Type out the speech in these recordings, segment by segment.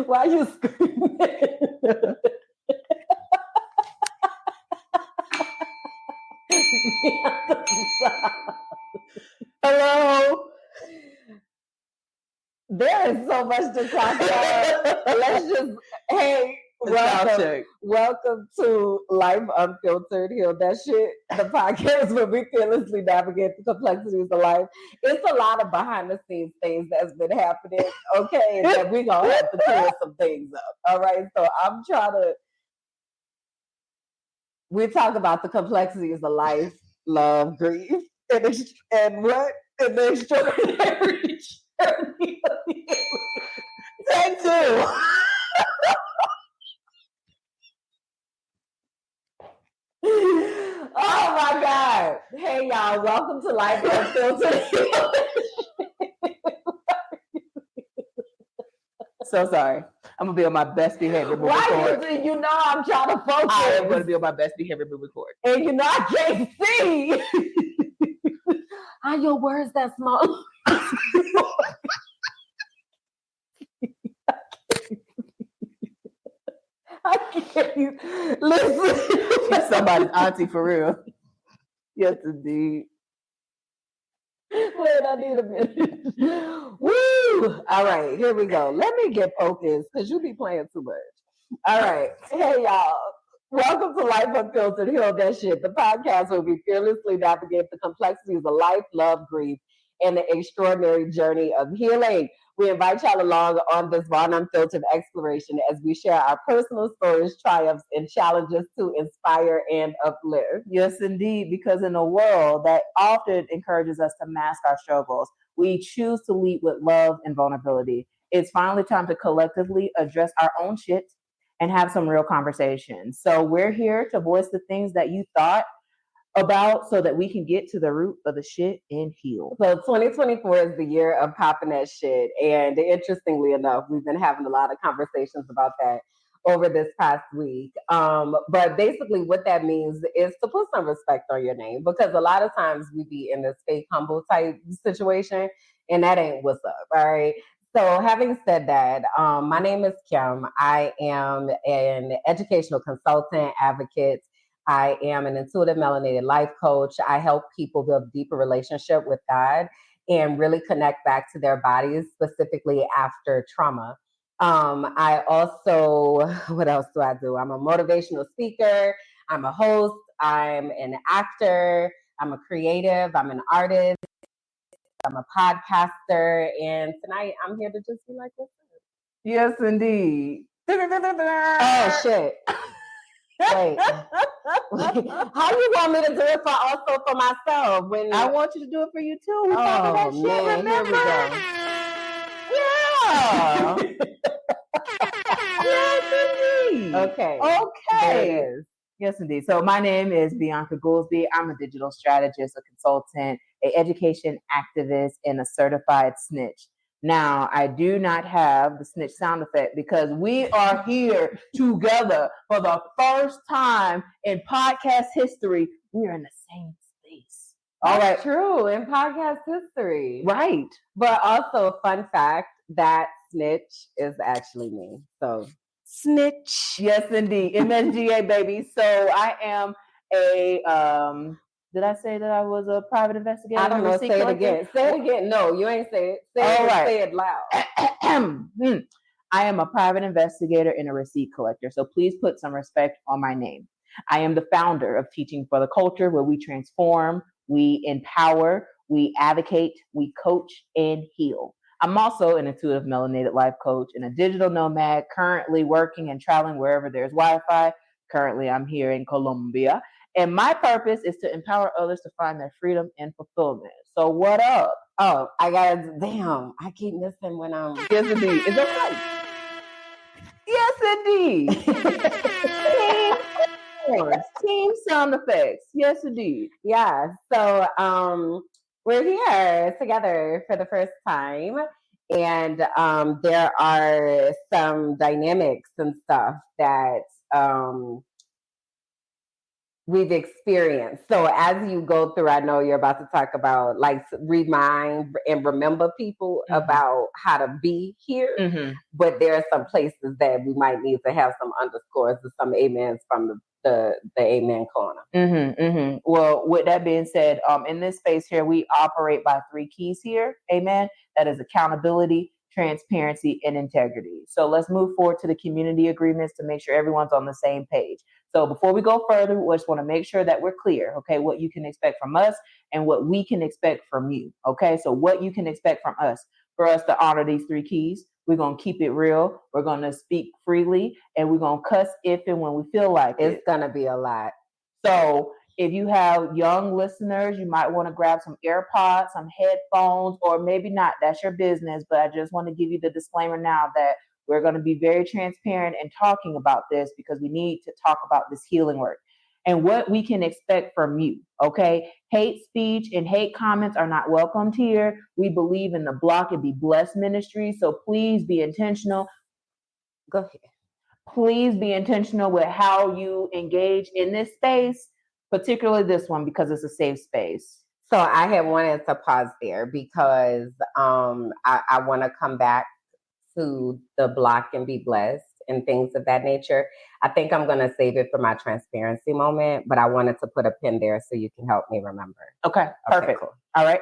Why you screaming? Hello. There is so much to talk about. Let's just, hey, welcome to Life Unfiltered. Heal that shit. The podcast where we fearlessly navigate the complexities of life. It's a lot of behind the scenes things that's been happening. Okay, that we're gonna have to clear some things up. All right, so I'm trying to. We talk about the complexities of life, love, grief, and what in the extraordinary journey of healing. Take two. Oh my God. Hey y'all, welcome to Life Unfiltered. So sorry. I'm gonna be on my best behavior. Why you know I'm trying to focus. I am gonna be on my best behavior to record. And you know I can't see. Are your words that small? I can't. Listen. She's somebody's auntie for real. Yes, indeed. Wait, I need a minute. Woo! All right, here we go. Let me get focused because you be playing too much. All right. Hey, y'all. Welcome to Life Unfiltered. Heal that shit. The podcast where we fearlessly navigate the complexities of life, love, grief, and the extraordinary journey of healing. We invite y'all along on this raw and unfiltered exploration as we share our personal stories, triumphs, and challenges to inspire and uplift. Yes, indeed, because in a world that often encourages us to mask our struggles, we choose to lead with love and vulnerability. It's finally time to collectively address our own shit and have some real conversations. So we're here to voice the things that you thought about so that we can get to the root of the shit and heal. So 2024 is the year of popping that shit. And interestingly enough, we've been having a lot of conversations about that over this past week. But basically what that means is to put some respect on your name, because a lot of times we be in this fake humble type situation and that ain't what's up. All right. So having said that, my name is Kim. I am an educational consultant, advocate. I am an intuitive melanated life coach. I help people build a deeper relationship with God and really connect back to their bodies, specifically after trauma. I also, what else do I do? I'm a motivational speaker. I'm a host. I'm an actor. I'm a creative. I'm an artist. I'm a podcaster. And tonight I'm here to just be like, what's up? Yes, indeed. Oh, shit. Wait. How you want me to do it for myself? When I want you to do it for you too. We that shit, man, remember? Here we go. Yeah. Yes, indeed. Okay. There it is. Yes, indeed. So my name is Bianca Goolsby. I'm a digital strategist, a consultant, an education activist, and a certified snitch. Now, I do not have the snitch sound effect because we are here together for the first time in podcast history. We're in the same space. All right. True, in podcast history. Right. But also, fun fact, that snitch is actually me. So, snitch. Yes, indeed. MSGA, baby. So I am a... did I say that I was a private investigator? I don't know. Say it again. Say it again. No, you ain't say it. Say it loud. I am a private investigator and a receipt collector. So please put some respect on my name. I am the founder of Teaching for the Culture, where we transform, we empower, we advocate, we coach, and heal. I'm also an intuitive melanated life coach and a digital nomad, currently working and traveling wherever there's Wi-Fi. Currently, I'm here in Colombia. And my purpose is to empower others to find their freedom and fulfillment. So what up? Oh, I keep missing when I'm... Yes, indeed. Is that right? Yes, indeed. Team sound effects. Yes, indeed. Yeah. So we're here together for the first time. And there are some dynamics and stuff that we've experienced. So as you go through, I know you're about to talk about like remind and remember people about how to be here, but there are some places that we might need to have some underscores or some amens from the amen corner. Well, with that being said, in this space here, we operate by 3 keys here. Amen. That is accountability, transparency, and integrity. So let's move forward to the community agreements to make sure everyone's on the same page. So before we go further, we just want to make sure that we're clear, okay, what you can expect from us and what we can expect from you, okay? So what you can expect from us, for us to honor these 3 keys, we're going to keep it real, we're going to speak freely, and we're going to cuss if and when we feel like it's going to be a lot. So if you have young listeners, you might want to grab some AirPods, some headphones, or maybe not. That's your business. But I just want to give you the disclaimer now that we're going to be very transparent in talking about this because we need to talk about this healing work and what we can expect from you. Okay. Hate speech and hate comments are not welcomed here. We believe in the Block and Be Blessed ministry. So please be intentional. Go ahead. Please be intentional with how you engage in this space, particularly this one, because it's a safe space. So I had wanted to pause there because I want to come back to the Block and Be Blessed and things of that nature. I think I'm going to save it for my transparency moment, but I wanted to put a pin there so you can help me remember. Okay, perfect. Cool. All right.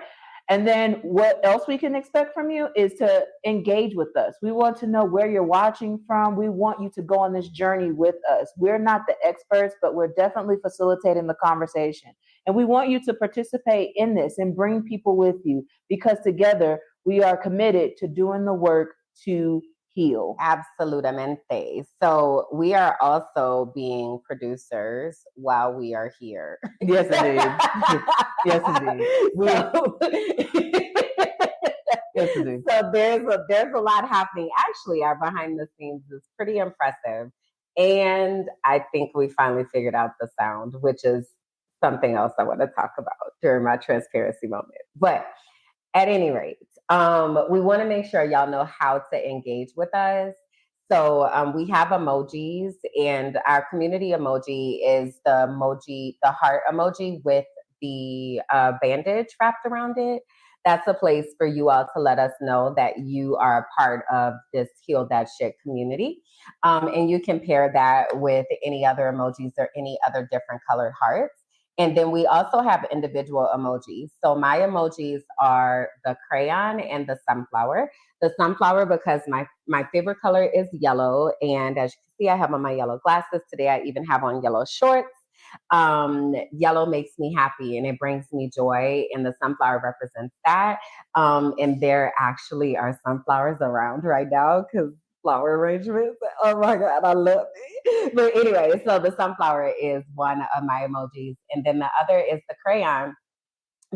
And then what else we can expect from you is to engage with us. We want to know where you're watching from. We want you to go on this journey with us. We're not the experts, but we're definitely facilitating the conversation. And we want you to participate in this and bring people with you because together we are committed to doing the work to heal. Absolutamente. So we are also being producers while we are here. Yes, indeed. Yes, indeed. Yes, indeed. So there's a lot happening. Actually, our behind the scenes is pretty impressive. And I think we finally figured out the sound, which is something else I want to talk about during my transparency moment. But at any rate, we want to make sure y'all know how to engage with us. So we have emojis, and our community emoji is the heart emoji with the bandage wrapped around it. That's a place for you all to let us know that you are a part of this Heal That Shit community. And you can pair that with any other emojis or any other different colored hearts. And then we also have individual emojis. So my emojis are the crayon and the sunflower. The sunflower because my favorite color is yellow. And as you can see, I have on my yellow glasses. Today I even have on yellow shorts. Yellow makes me happy and it brings me joy. And the sunflower represents that. And there actually are sunflowers around right now because flower arrangements. Oh my God, I love it. But anyway, so the sunflower is one of my emojis. And then the other is the crayon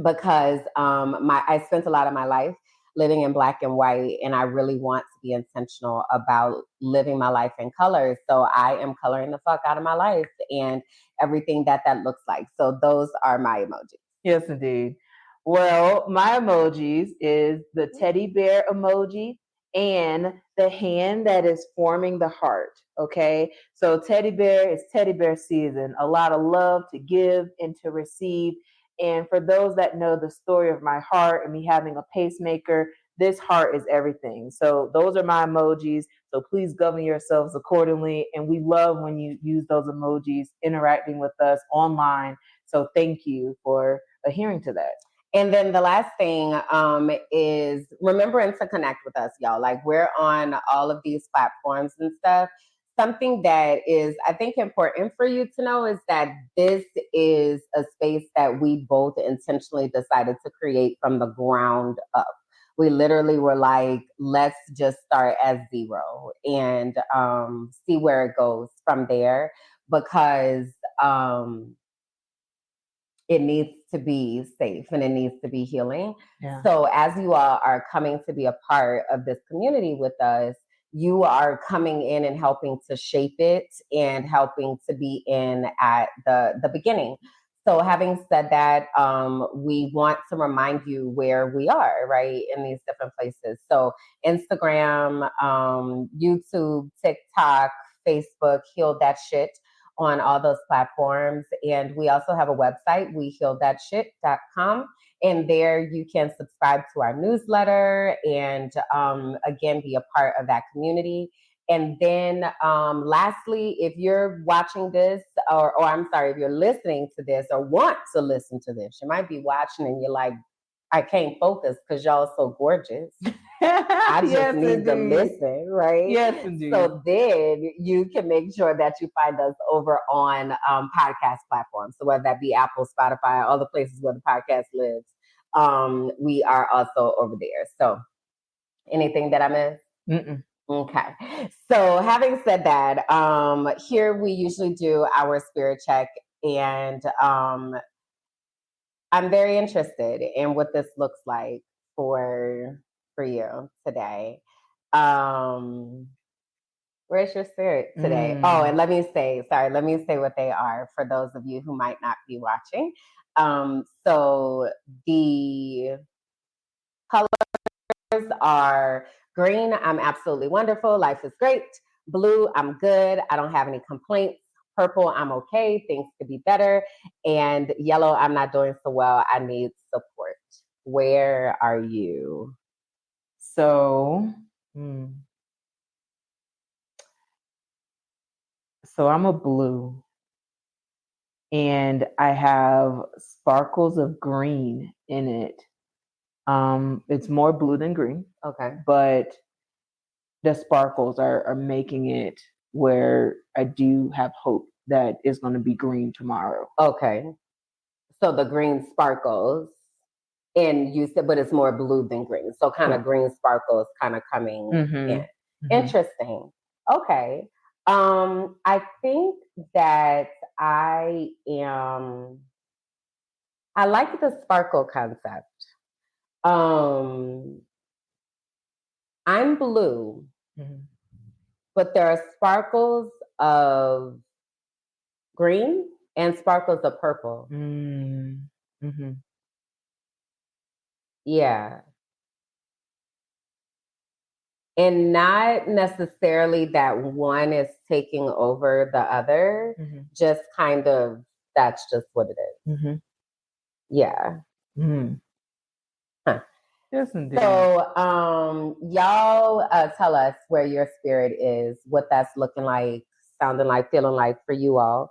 because I spent a lot of my life living in black and white, and I really want to be intentional about living my life in color. So I am coloring the fuck out of my life and everything that looks like. So those are my emojis. Yes, indeed. Well, my emojis is the teddy bear emoji and the hand that is forming the heart. Okay. So teddy bear is teddy bear season. A lot of love to give and to receive. And for those that know the story of my heart and me having a pacemaker, this heart is everything. So those are my emojis. So please govern yourselves accordingly. And we love when you use those emojis interacting with us online. So thank you for adhering to that. And then the last thing is remembering to connect with us, y'all. Like we're on all of these platforms and stuff. Something that is, I think, important for you to know is that this is a space that we both intentionally decided to create from the ground up. We literally were like, let's just start as 0 and see where it goes from there because it needs to be safe and it needs to be healing. Yeah. So as you all are coming to be a part of this community with us, you are coming in and helping to shape it and helping to be in at the beginning. So having said that, we want to remind you where we are, right, in these different places. So Instagram, YouTube, TikTok, Facebook, Heal That Shit. on all those platforms. And we also have a website, wehealthatshit.com. And there you can subscribe to our newsletter and again, be a part of that community. And then lastly, if you're watching this, or I'm sorry, if you're listening to this or want to listen to this, you might be watching and you're like, I can't focus because y'all are so gorgeous. I just Yes, need to indeed. listen, right? Yes, indeed. So then you can make sure that you find us over on podcast platforms. So whether that be Apple, Spotify, all the places where the podcast lives, we are also over there. So anything that I missed? Mm-mm. Okay. So having said that, here we usually do our spirit check, and I'm very interested in what this looks like for you today. Where's your spirit today? Oh, and let me say what they are for those of you who might not be watching. So the colors are green, I'm absolutely wonderful, life is great. Blue, I'm good, I don't have any complaints. Purple, I'm okay, things could be better. And yellow, I'm not doing so well, I need support. Where are you? So, so I'm a blue, and I have sparkles of green in it. It's more blue than green. Okay. But the sparkles are making it where I do have hope that it's going to be green tomorrow. Okay. So the green sparkles, and you said, but it's more blue than green. So kind of green sparkles kind of coming in. Mm-hmm. Interesting. Okay. I think that I like the sparkle concept. I'm blue, but there are sparkles of green and sparkles of purple. Yeah. And not necessarily that one is taking over the other, just kind of, that's just what it is. Yeah. Huh. Yes, indeed. So, y'all tell us where your spirit is, what that's looking like, sounding like, feeling like for you all,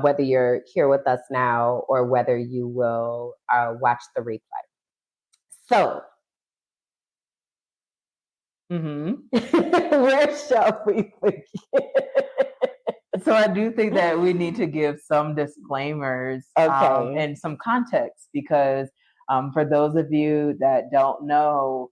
whether you're here with us now or whether you will watch the replay. So, where shall we begin? So I do think that we need to give some disclaimers and some context, because for those of you that don't know,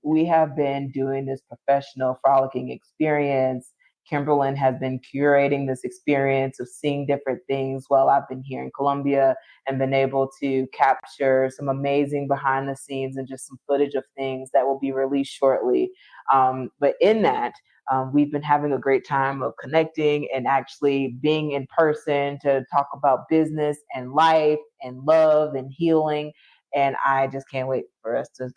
we have been doing this professional frolicking experience. Kimberlyn has been curating this experience of seeing different things while I've been here in Colombia, and been able to capture some amazing behind the scenes and just some footage of things that will be released shortly. But in that, we've been having a great time of connecting and actually being in person to talk about business and life and love and healing. And I just can't wait for us to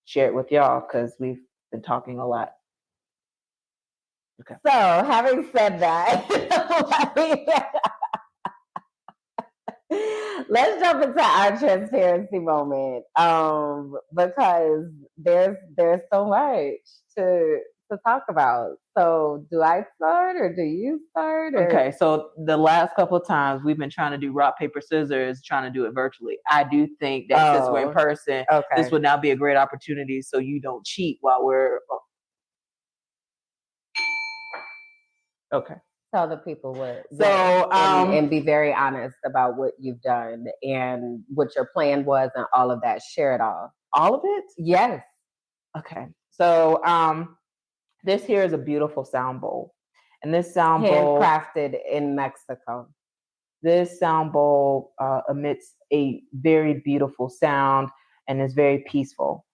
share it with y'all, because we've been talking a lot. Okay. So, having said that, let's jump into our transparency moment, because there's so much to talk about. So do I start or do you start? Or? Okay, so the last couple of times we've been trying to do rock, paper, scissors, trying to do it virtually. I do think that since we're in person, this would now be a great opportunity so you don't cheat while we're... Okay. Tell the people what. So, and be very honest about what you've done and what your plan was and all of that. Share it all. All of it? Yes. Okay. So, this here is a beautiful sound bowl. And this sound bowl... handcrafted in Mexico. This sound bowl emits a very beautiful sound and is very peaceful.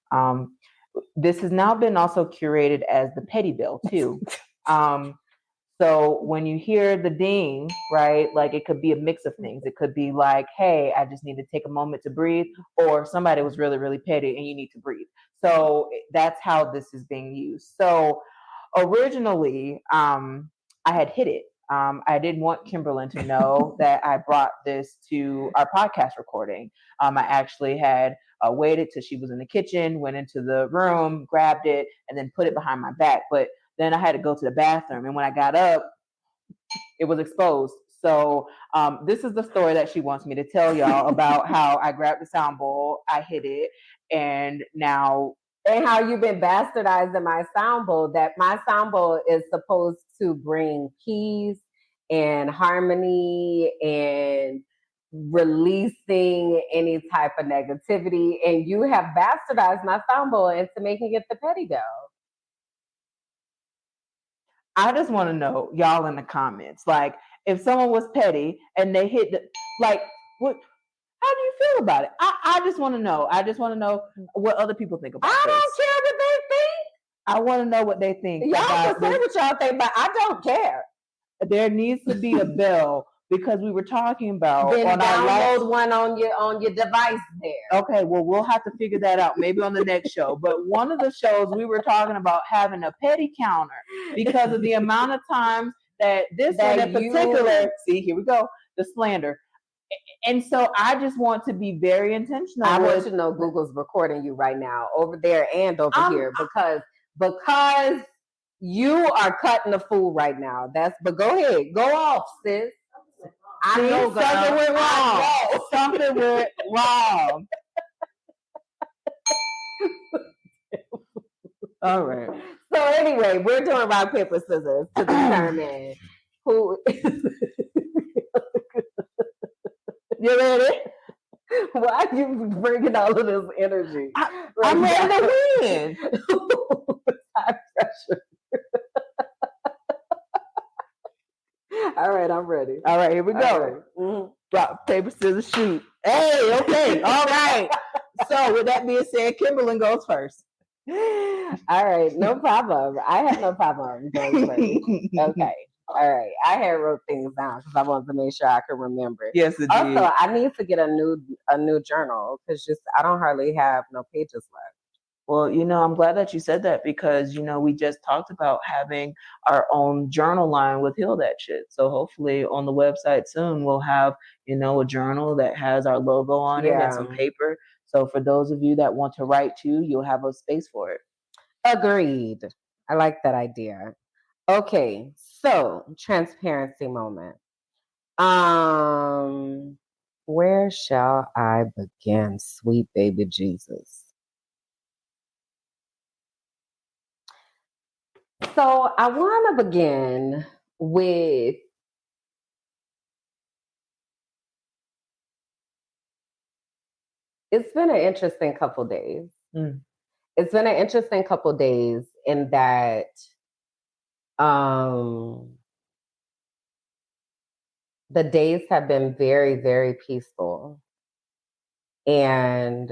This has now been also curated as the petty bill too. So when you hear the ding, right, like it could be a mix of things. It could be like, hey, I just need to take a moment to breathe, or somebody was really, really petty and you need to breathe. So that's how this is being used. So originally, I had hid it I didn't want Kimberlyn to know that I brought this to our podcast recording. I actually had waited till she was in the kitchen, went into the room, grabbed it, and then put it behind my back. But then I had to go to the bathroom, and when I got up, it was exposed. So this is the story that she wants me to tell y'all about how I grabbed the sound bowl, I hit it, and now and how you've been bastardizing my sound bowl. That my sound bowl is supposed to bring peace and harmony and releasing any type of negativity, and you have bastardized my sound bowl into making it the petty dough. I just want to know, y'all in the comments, like if someone was petty and they hit the, like, what? How do you feel about it? I just want to know. I just want to know what other people think about I this. don't care what they think. I want to know what they think. Y'all can say what y'all think, but I don't care. There needs to be a bell because we were talking about Then on download our last... one on your device there. Okay, well we'll have to figure that out maybe on the next show. But one of the shows we were talking about having a petty counter because of the amount of times that this one in particular. See, here we go, the slander. And so I just want to be very intentional. I want you to know Google's recording you right now, over there and over here, because you are cutting the fool right now. But go ahead, go off, sis. I know something went wrong. Something went wrong. All right. So anyway, we're doing rock, paper, scissors to determine who. You ready? Why are you bringing all of this energy? I'm ready to win. High pressure. All right, I'm ready. All right, here we go. Right. Mm-hmm. Rock, paper, scissors, shoot. Hey, okay, all right. So with that being said, Kimberlyn goes first. All right, no problem. I have no problem going first. Okay. All right. I had wrote things down because I wanted to make sure I could remember. Yes, indeed. Also, I need to get a new journal because I don't hardly have no pages left. Well, I'm glad that you said that because, we just talked about having our own journal line with Heal That Shit. So hopefully on the website soon, we'll have, a journal that has our logo on it and some paper. So for those of you that want to write too, you'll have a space for it. Agreed. I like that idea. Okay. So transparency moment. Where shall I begin, sweet baby Jesus? So I want to begin with it's been an interesting couple days. It's been an interesting couple days in that the days have been very, very peaceful. And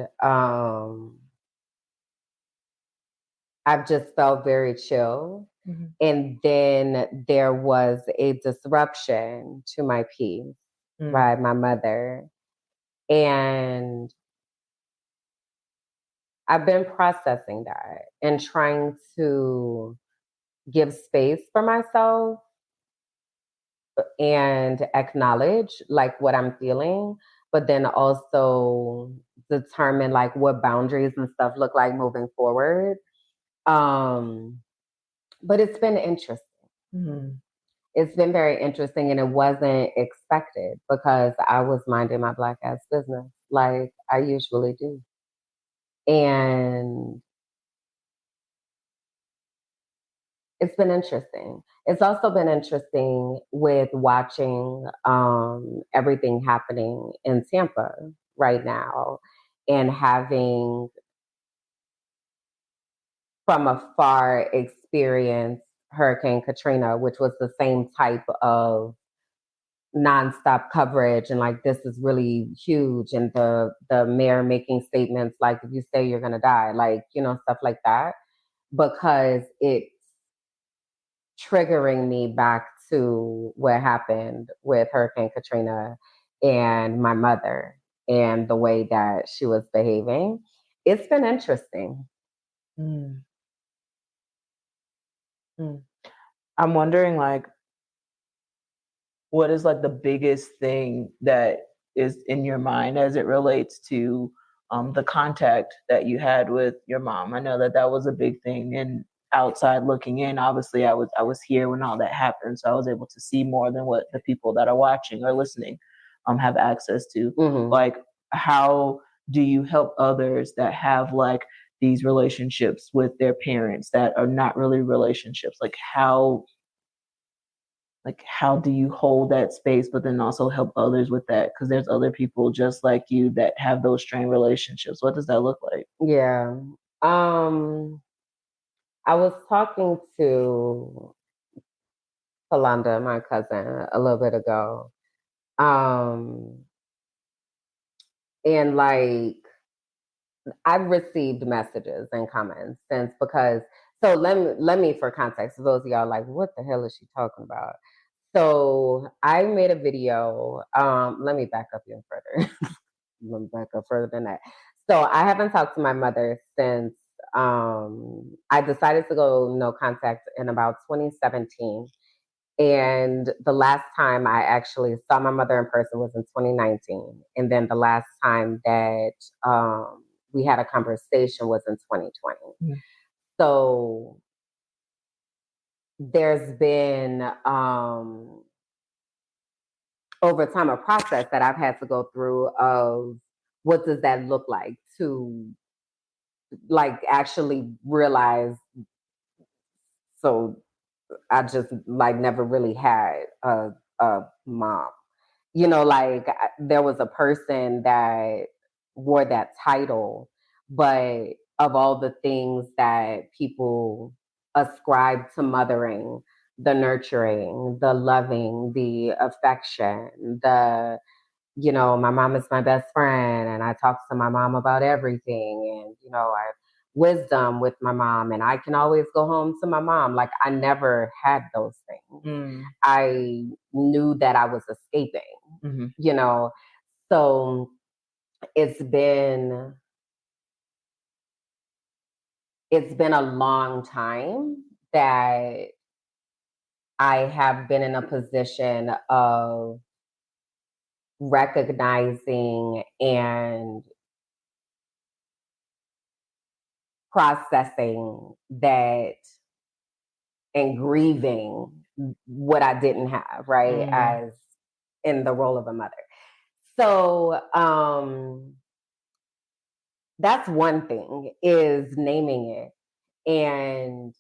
I've just felt very chill. Mm-hmm. And then there was a disruption to my peace by my mother. And I've been processing that and trying to give space for myself and acknowledge like what I'm feeling, but then also determine like what boundaries and stuff look like moving forward. But it's been interesting. Mm-hmm. It's been very interesting, and it wasn't expected because I was minding my Black ass business like I usually do. And it's been interesting. It's also been interesting with watching everything happening in Tampa right now and having from afar experienced Hurricane Katrina, which was the same type of nonstop coverage and like this is really huge, and the mayor making statements like if you stay you're gonna die, like stuff like that, because it's triggering me back to what happened with Hurricane Katrina and my mother and the way that she was behaving. It's been interesting. I'm wondering, like, what is like the biggest thing that is in your mind as it relates to the contact that you had with your mom? I know that that was a big thing, and outside looking in, obviously I was here when all that happened, so I was able to see more than what the people that are watching or listening have access to. Mm-hmm. Like, how do you help others that have like these relationships with their parents that are not really relationships? How do you hold that space but then also help others with that, because there's other people just like you that have those strained relationships? What does that look like? Yeah. I was talking to Kalanda, my cousin, a little bit ago. Um, and like I've received messages and comments since because so let me for context, for those of y'all like, what the hell is she talking about? So I made a video. Let me back up even further. Let me back up further than that. So I haven't talked to my mother since I decided to go no contact in about 2017. And the last time I actually saw my mother in person was in 2019. And then the last time that we had a conversation was in 2020. Mhm. So there's been over time a process that I've had to go through of what does that look like to like actually realize. So I just like never really had a mom. Like there was a person that wore that title, but of all the things that people ascribe to mothering, the nurturing, the loving, the affection, my mom is my best friend and I talk to my mom about everything. And, I have wisdom with my mom and I can always go home to my mom. Like I never had those things. Mm. I knew that I was escaping, Mm-hmm. you know. So it's been it's been a long time that I have been in a position of recognizing and processing that and grieving what I didn't have, right? Mm. As in the role of a mother. So that's one thing is naming it and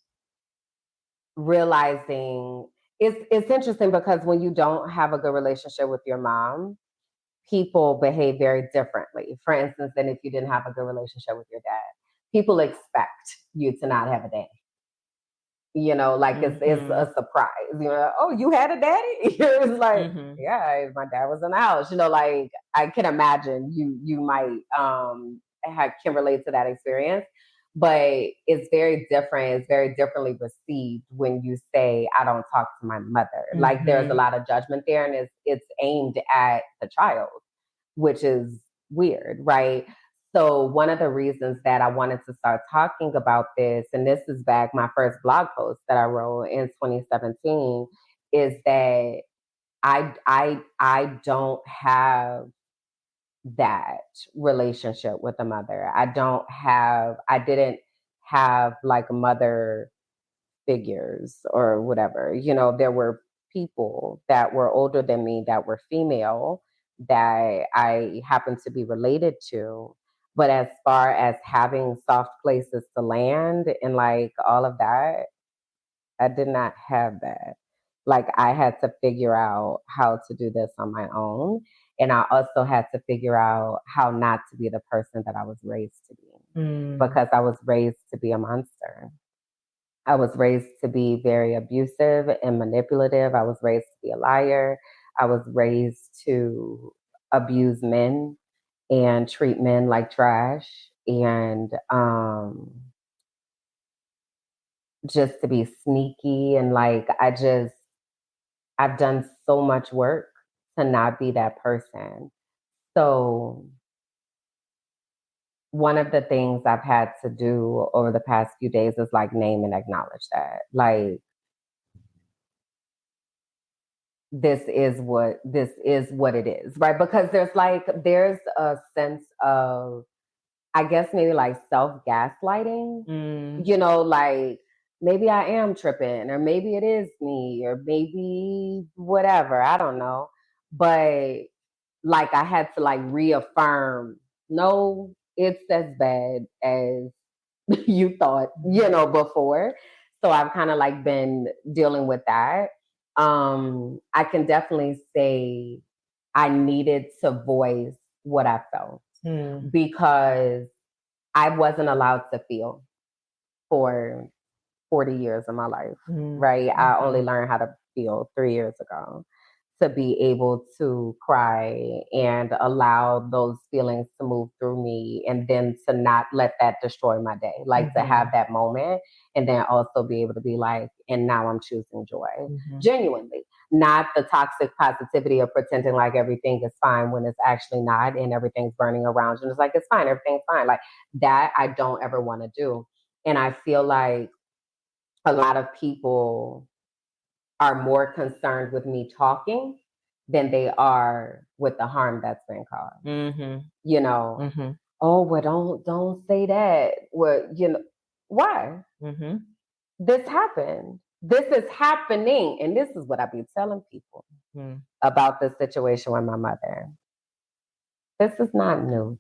realizing it's interesting because when you don't have a good relationship with your mom, people behave very differently. For instance, than if you didn't have a good relationship with your dad. People expect you to not have a dad. Like it's Mm-hmm. a surprise. Oh, you had a daddy? It's like, Mm-hmm. yeah, my dad was in the house. Like I can imagine you might can relate to that experience, but it's very different. It's very differently received when you say I don't talk to my mother. Like there's a Mm-hmm. lot of judgment there, and it's aimed at the child, which is weird, right? So one of the reasons that I wanted to start talking about this, and this is back my first blog post that I wrote in 2017, is that I don't have that relationship with a mother. I didn't have like mother figures or whatever. There were people that were older than me that were female that I happened to be related to. But as far as having soft places to land and like all of that, I did not have that. Like I had to figure out how to do this on my own. And I also had to figure out how not to be the person that I was raised to be Mm. because I was raised to be a monster. I was raised to be very abusive and manipulative. I was raised to be a liar. I was raised to abuse men and treat men like trash and just to be sneaky. And like, I've done so much work to not be that person. So, one of the things I've had to do over the past few days is like name and acknowledge that. Like, this is what it is, right? Because there's a sense of, I guess, maybe like self gaslighting, like maybe I am tripping, or maybe it is me, or maybe whatever, I don't know. But like I had to like reaffirm, no, it's as bad as you thought, before. So I've kind of like been dealing with that. I can definitely say I needed to voice what I felt because I wasn't allowed to feel for 40 years of my life, right? I only learned how to feel 3 years ago, to be able to cry and allow those feelings to move through me, and then to not let that destroy my day, like to have that moment, and then also be able to be like, and now I'm choosing joy, genuinely, not the toxic positivity of pretending like everything is fine when it's actually not, and everything's burning around you and it's like, it's fine, everything's fine, like that I don't ever want to do. And I feel like a lot of people are more concerned with me talking than they are with the harm that's been caused. Oh, well, don't say that. Well, why? This happened. This is happening, and this is what I be telling people about this situation with my mother. This is not new.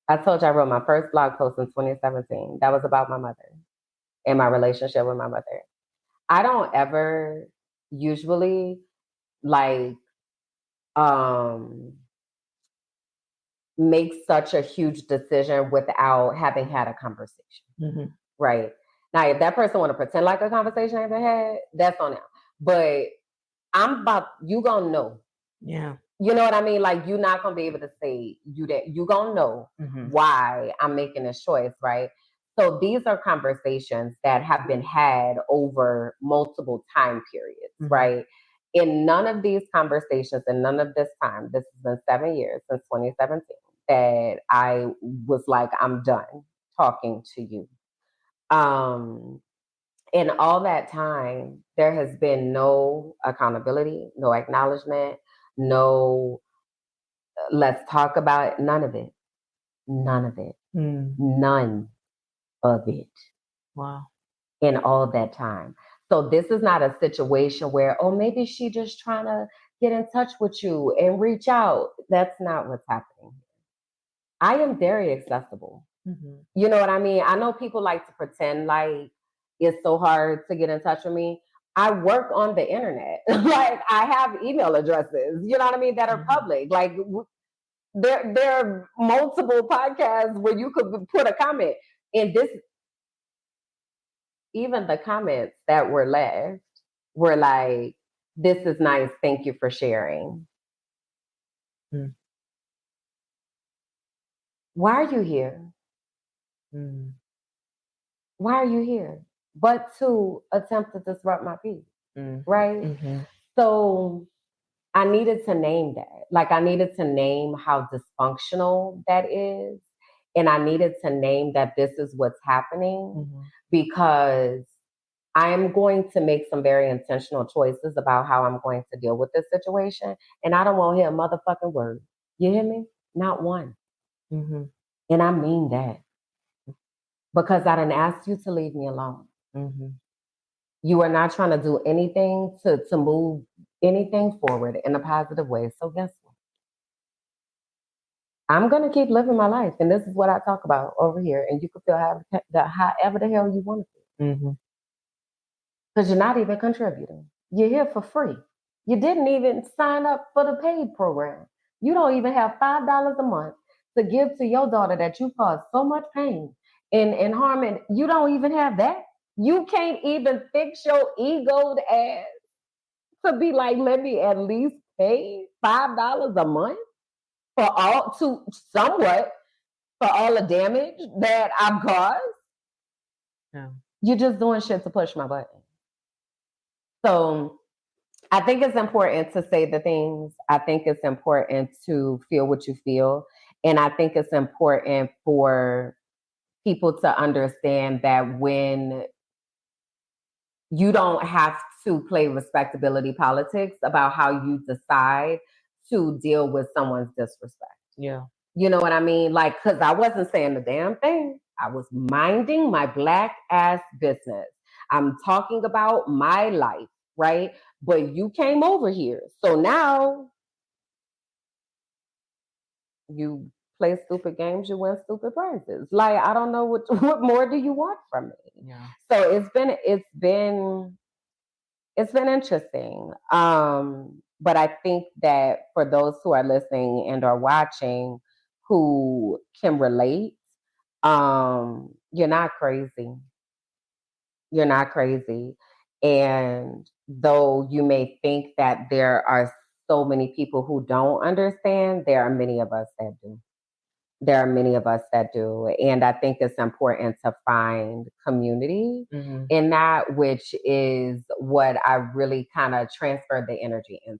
I told you I wrote my first blog post in 2017. That was about my mother and my relationship with my mother. I don't ever usually like make such a huge decision without having had a conversation. Right. Now, if that person want to pretend like a conversation I haven't had, that's on them. But you gonna know. Yeah. You know what I mean? Like, you're not gonna be able to say you gonna know why I'm making this choice, right? So these are conversations that have been had over multiple time periods, right? In none of these conversations, and none of this time, this has been 7 years since 2017, that I was like, I'm done talking to you. In all that time, there has been no accountability, no acknowledgement, no let's talk about it, none of it. None of it. None of it. Wow. In all that time. So this is not a situation where, oh, maybe she just trying to get in touch with you and reach out. That's not what's happening. I am very accessible. You know what I mean? I know people like to pretend like it's so hard to get in touch with me. I work on the internet. Like, I have email addresses, you know what I mean, that are public. Like, there are multiple podcasts where you could put a comment. And even the comments that were left were like, this is nice, thank you for sharing. Why are you here? Why are you here? But to attempt to disrupt my peace, right? So I needed to name that. Like, I needed to name how dysfunctional that is. And I needed to name that this is what's happening, because I am going to make some very intentional choices about how I'm going to deal with this situation. And I don't want to hear a motherfucking word. You hear me? Not one. And I mean that. Because I didn't ask you to leave me alone. You are not trying to do anything to move anything forward in a positive way. So guess what? I'm going to keep living my life. And this is what I talk about over here. And you can feel however the hell you want to. Because you're not even contributing. You're here for free. You didn't even sign up for the paid program. You don't even have $5 a month to give to your daughter that you caused so much pain and harm. And you don't even have that. You can't even fix your egoed ass to be like, let me at least pay $5 a month for all the damage that I've caused. Yeah. You're just doing shit to push my button. So I think it's important to say the things. I think it's important to feel what you feel. And I think it's important for people to understand that when you don't have to play respectability politics about how you decide to deal with someone's disrespect. Yeah. You know what I mean? Like, because I wasn't saying the damn thing. I was minding my black ass business. I'm talking about my life, right? But you came over here. So now you play stupid games, you win stupid prizes. Like, I don't know what more do you want from me? Yeah. So it's been interesting. But I think that for those who are listening and are watching who can relate, you're not crazy. You're not crazy. And though you may think that there are so many people who don't understand, there are many of us that do. There are many of us that do. And I think it's important to find community in that, which is what I really kind of transferred the energy into.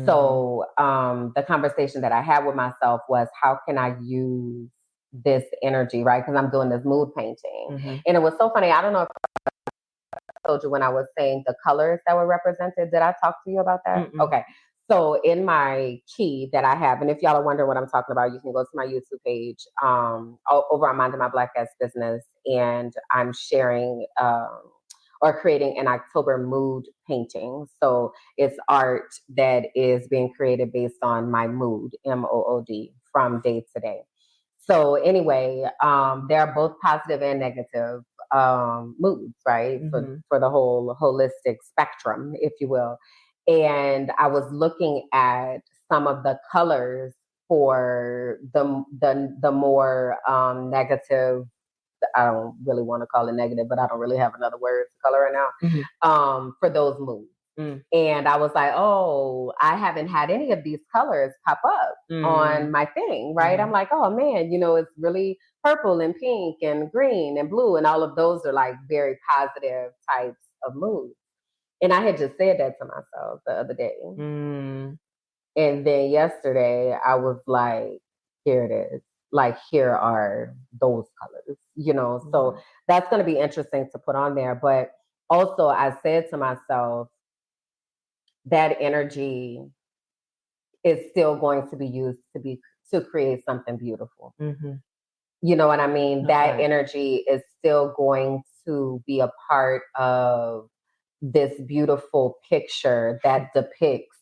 So the conversation that I had with myself was, how can I use this energy, right? Because I'm doing this mood painting. And it was so funny. I don't know if I told you when I was saying the colors that were represented. Did I talk to you about that? Okay. So in my key that I have, and if y'all are wondering what I'm talking about, you can go to my YouTube page over on Minding My Black Ass Business, and I'm sharing or creating an October mood painting. So it's art that is being created based on my mood, MOOD, from day to day. So anyway, they are both positive and negative moods, right? For the whole holistic spectrum, if you will. And I was looking at some of the colors for the more negative. I don't really want to call it negative, but I don't really have another word to color right now. For those moods. And I was like, oh, I haven't had any of these colors pop up on my thing, right? I'm like, oh man, it's really purple and pink and green and blue, and all of those are like very positive types of moods. And I had just said that to myself the other day. And then yesterday I was like, here it is. Like, here are those colors, So that's going to be interesting to put on there. But also I said to myself, that energy is still going to be used to create something beautiful. You know what I mean? That energy is still going to be a part of this beautiful picture that depicts,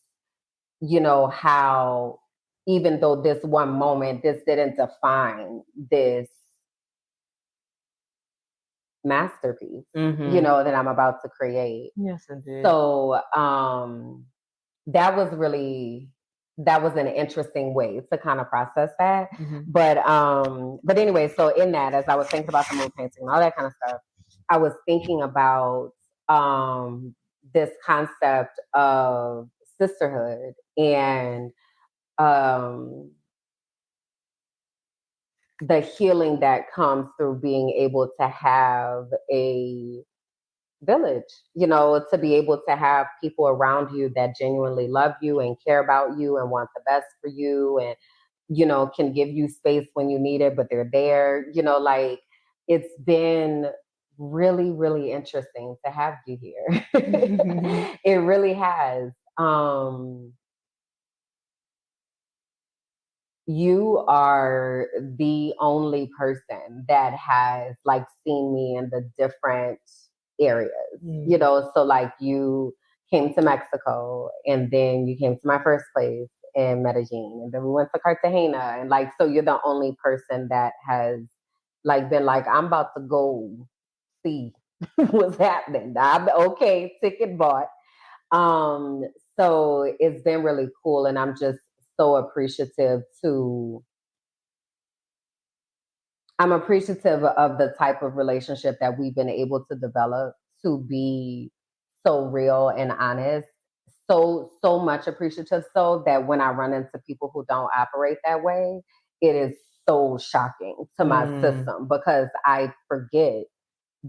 how even though this one moment, this didn't define this masterpiece, that I'm about to create. Yes, indeed. So that was an interesting way to kind of process that. But anyway, so in that, as I was thinking about the mood painting and all that kind of stuff, I was thinking about this concept of sisterhood and the healing that comes through being able to have a village, to be able to have people around you that genuinely love you and care about you and want the best for you and, can give you space when you need it, but they're there, like it's been really, really interesting to have you here. It really has. You are the only person that has like seen me in the different areas, so like you came to Mexico and then you came to my first place in Medellin and then we went to Cartagena, and like, so you're the only person that has like been like, I'm about to go see what's happening. I'm okay, ticket bought. So it's been really cool, and I'm just so appreciative I'm appreciative of the type of relationship that we've been able to develop to be so real and honest. So much appreciative, so that when I run into people who don't operate that way, it is so shocking to my system, because I forget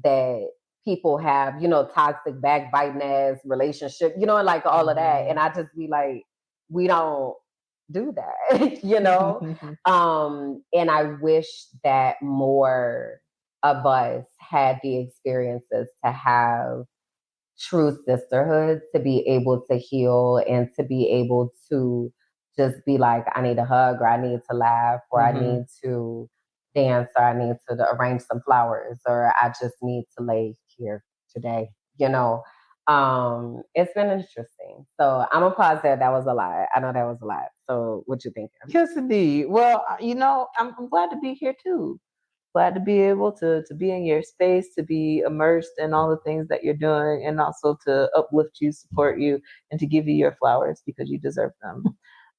that people have, toxic backbiting ass relationship, and like all of that. And I just be like, we don't do that, and I wish that more of us had the experiences to have true sisterhood, to be able to heal and to be able to just be like, I need a hug, or I need to laugh, or I Mm-hmm. need to dance, or I need to arrange some flowers, or I just need to lay here today, you know. It's been interesting. So I'm gonna pause there. That was a lot. I know that was a lot. So what you thinking? Yes, indeed. Well, I'm glad to be here too. Glad to be able to be in your space, to be immersed in all the things that you're doing, and also to uplift you, support you, and to give you your flowers because you deserve them.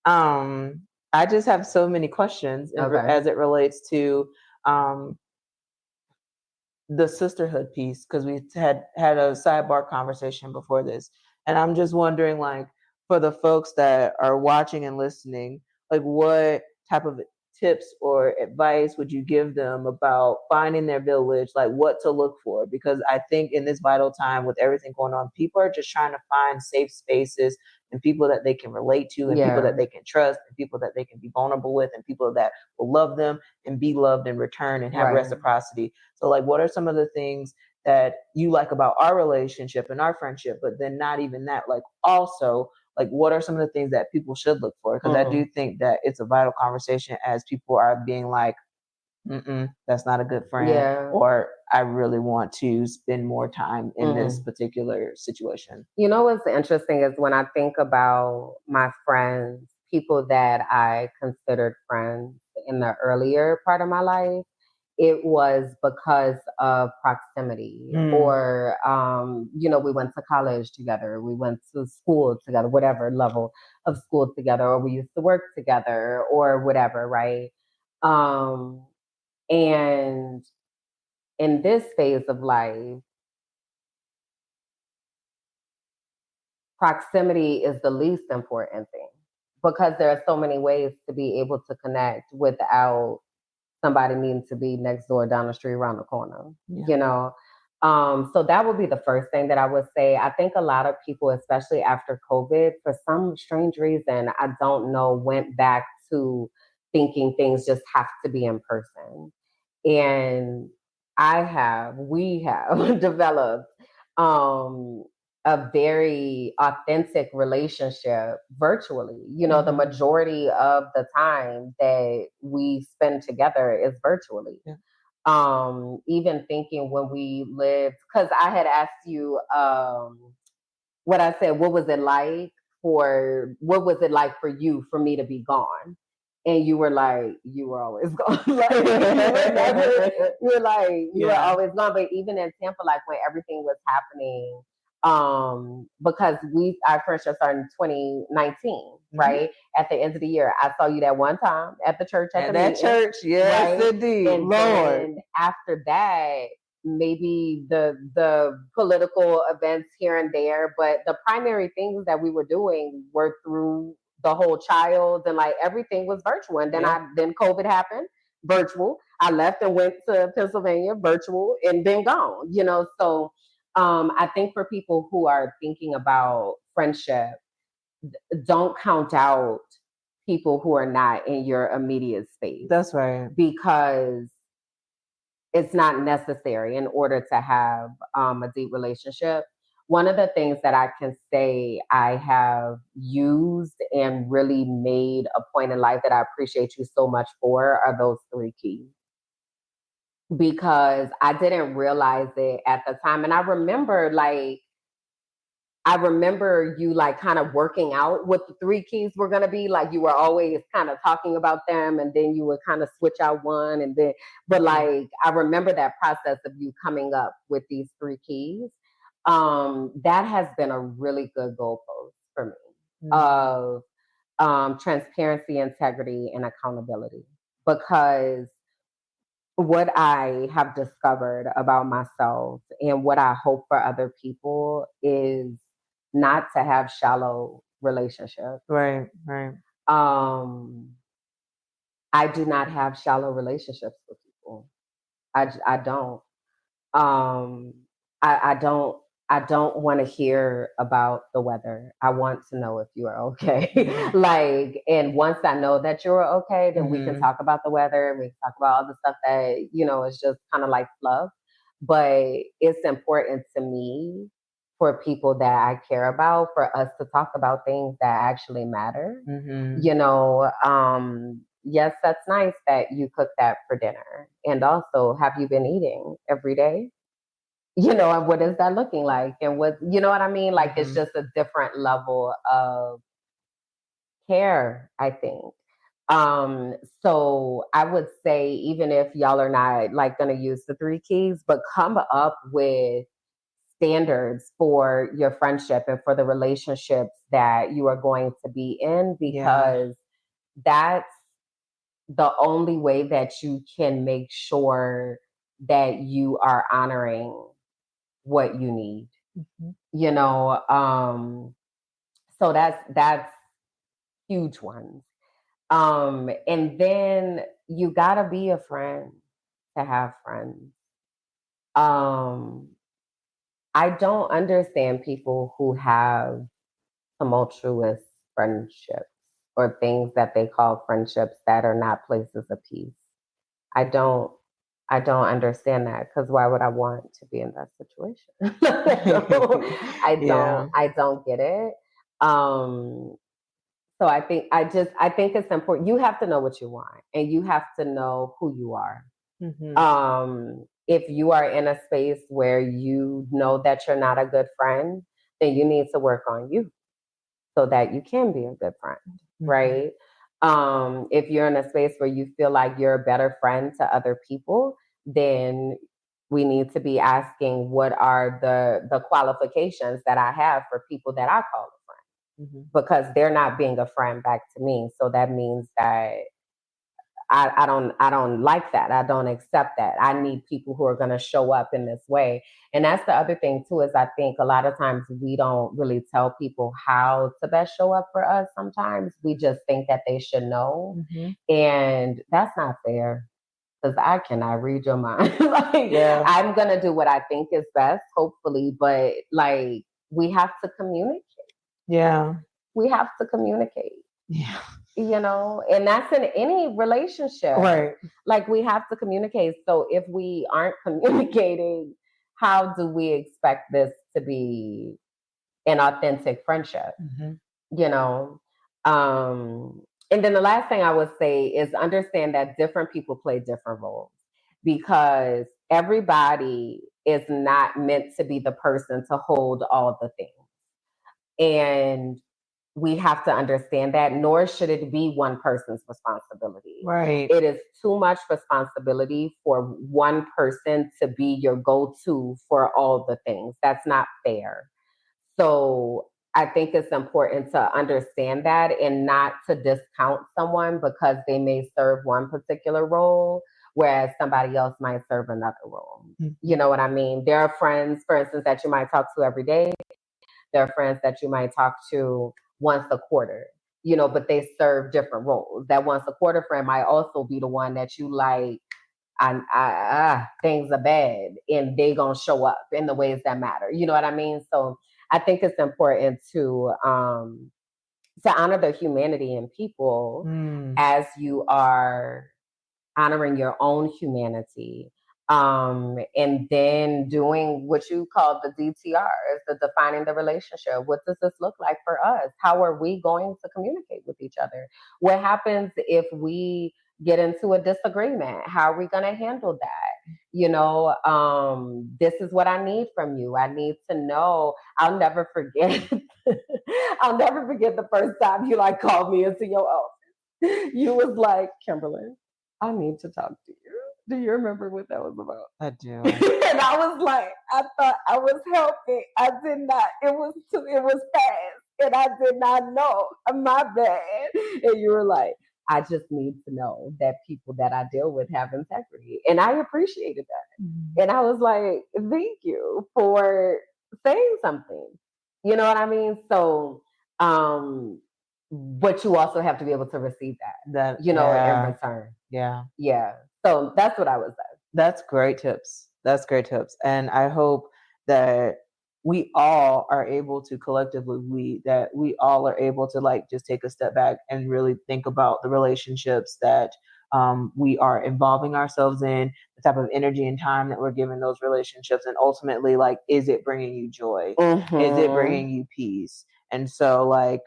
I just have so many questions Okay. as it relates to um, the sisterhood piece because we had a sidebar conversation before this, and I'm just wondering, like, for the folks that are watching and listening, like, what type of tips or advice would you give them about finding their village, like what to look for? Because I think in this vital time with everything going on, people are just trying to find safe spaces and people that they can relate to and people that Yeah. they can trust and people that they can be vulnerable with and people that will love them and be loved in return and have Right. reciprocity. So, like, what are some of the things that you like about our relationship and our friendship? But then, not even that, like, also, like, what are some of the things that people should look for? Because I do think that it's a vital conversation as people are being like, that's not a good friend, Yeah. or I really want to spend more time in this particular situation. You know what's interesting is when I think about my friends, people that I considered friends in the earlier part of my life, it was because of proximity, Mm. or we went to college together, we went to school together, whatever level of school together, or we used to work together, or whatever, right? Um, and in this phase of life, proximity is the least important thing, because there are so many ways to be able to connect without somebody needing to be next door, down the street, around the corner, Yeah. you know? So that would be the first thing that I would say. I think a lot of people, especially after COVID, for some strange reason, I don't know, went back to thinking things just have to be in person. And we have developed um, a very authentic relationship virtually. The majority of the time that we spend together is virtually. Yeah. Even thinking when we lived, because I had asked you what I said, what was it like for you for me to be gone? And you were like, you were always gone. Like, you were always gone. But even in Tampa, like when everything was happening, because our friendship started in 2019, right? At the end of the year, I saw you that one time at the church at the that meeting, church, yes, right? indeed, And Lord. then after that, maybe the political events here and there, but the primary things that we were doing were through the whole child, and like everything was virtual. And then COVID happened, virtual. I left and went to Pennsylvania, virtual, and then gone. So I think for people who are thinking about friendship, don't count out people who are not in your immediate space. That's right. Because it's not necessary in order to have a deep relationship. One of the things that I can say I have used and really made a point in life that I appreciate you so much for are those three keys. Because I didn't realize it at the time. And I remember you like kind of working out what the three keys were going to be. Like you were always kind of talking about them, and then you would kind of switch out one. And then, but like, I remember that process of you coming up with these three keys. That has been a really good goalpost for me of transparency, integrity, and accountability. Because what I have discovered about myself and what I hope for other people is not to have shallow relationships. Right, right. Um, I do not have shallow relationships with people. I don't. Um, I don't. I don't want to hear about the weather. I want to know if you are okay. Like, and once I know that you're okay, then we can talk about the weather and we can talk about all the stuff that, is just kind of like fluff. But it's important to me for people that I care about, for us to talk about things that actually matter. You know, yes, that's nice that you cook that for dinner. And also, have you been eating every day? You know, and what is that looking like? And what, you know what I mean? Like, it's just a different level of care, I think. So I would say, even if y'all are not like going to use the three keys, but come up with standards for your friendship and for the relationships that you are going to be in, because that's the only way that you can make sure that you are honoring what you need. You know, so that's huge ones. And then you gotta be a friend to have friends. Um, I don't understand people who have tumultuous friendships or things that they call friendships that are not places of peace. I don't I don't understand that, because why would I want to be in that situation? I don't get it. Um so I think it's important. You have to know what you want, and you have to know who you are. If you are in a space where you know that you're not a good friend, then you need to work on you so that you can be a good friend, right? If you're in a space where you feel like you're a better friend to other people, then we need to be asking, what are the qualifications that I have for people that I call a friend? Because they're not being a friend back to me. So that means that I don't like that. I don't accept that. I need people who are going to show up in this way. And that's the other thing too, is I think a lot of times we don't really tell people how to best show up for us. Sometimes we just think that they should know. And that's not fair, because I cannot read your mind. Like, I'm going to do what I think is best, hopefully, but like, we have to communicate. We have to communicate. You know, and that's in any relationship, Right. like, we have to communicate. So if we aren't communicating, how do we expect this to be an authentic friendship? You know, and then the last thing I would say is understand that different people play different roles, because everybody is not meant to be the person to hold all the things. And we have to understand that, nor should it be one person's responsibility. Right. It is too much responsibility for one person to be your go-to for all the things. That's not fair. So I think it's important to understand that, and not to discount someone because they may serve one particular role, whereas somebody else might serve another role. You know what I mean? There are friends, for instance, that you might talk to every day. There are friends that you might talk to once a quarter, you know, but they serve different roles. That once a quarter friend might also be the one that you like, things are bad, and they gonna show up in the ways that matter. You know what I mean? So I think it's important to honor the humanity in people as you are honoring your own humanity. And then doing what you call the DTRs, the defining the relationship. What does this look like for us? How are we going to communicate with each other? What happens if we get into a disagreement? How are we going to handle that? You know, this is what I need from you. I need to know. I'll never forget. I'll never forget the first time you like called me into your office. You was like, Kimberly, I need to talk to you. Do you remember what that was about? I do. And I was like, I thought I was helping. I did not. It was fast, and I did not know. My bad. And you were like, I just need to know that people that I deal with have integrity. And I appreciated that. And I was like, thank you for saying something. You know what I mean? So, but you also have to be able to receive that, you know, in return. Yeah. So that's what I would say. That's great tips. That's great tips. And I hope that we all are able to collectively, that we all are able to like just take a step back and really think about the relationships that we are involving ourselves in, the type of energy and time that we're giving those relationships, and ultimately, like, is it bringing you joy? Is it bringing you peace? And so, like,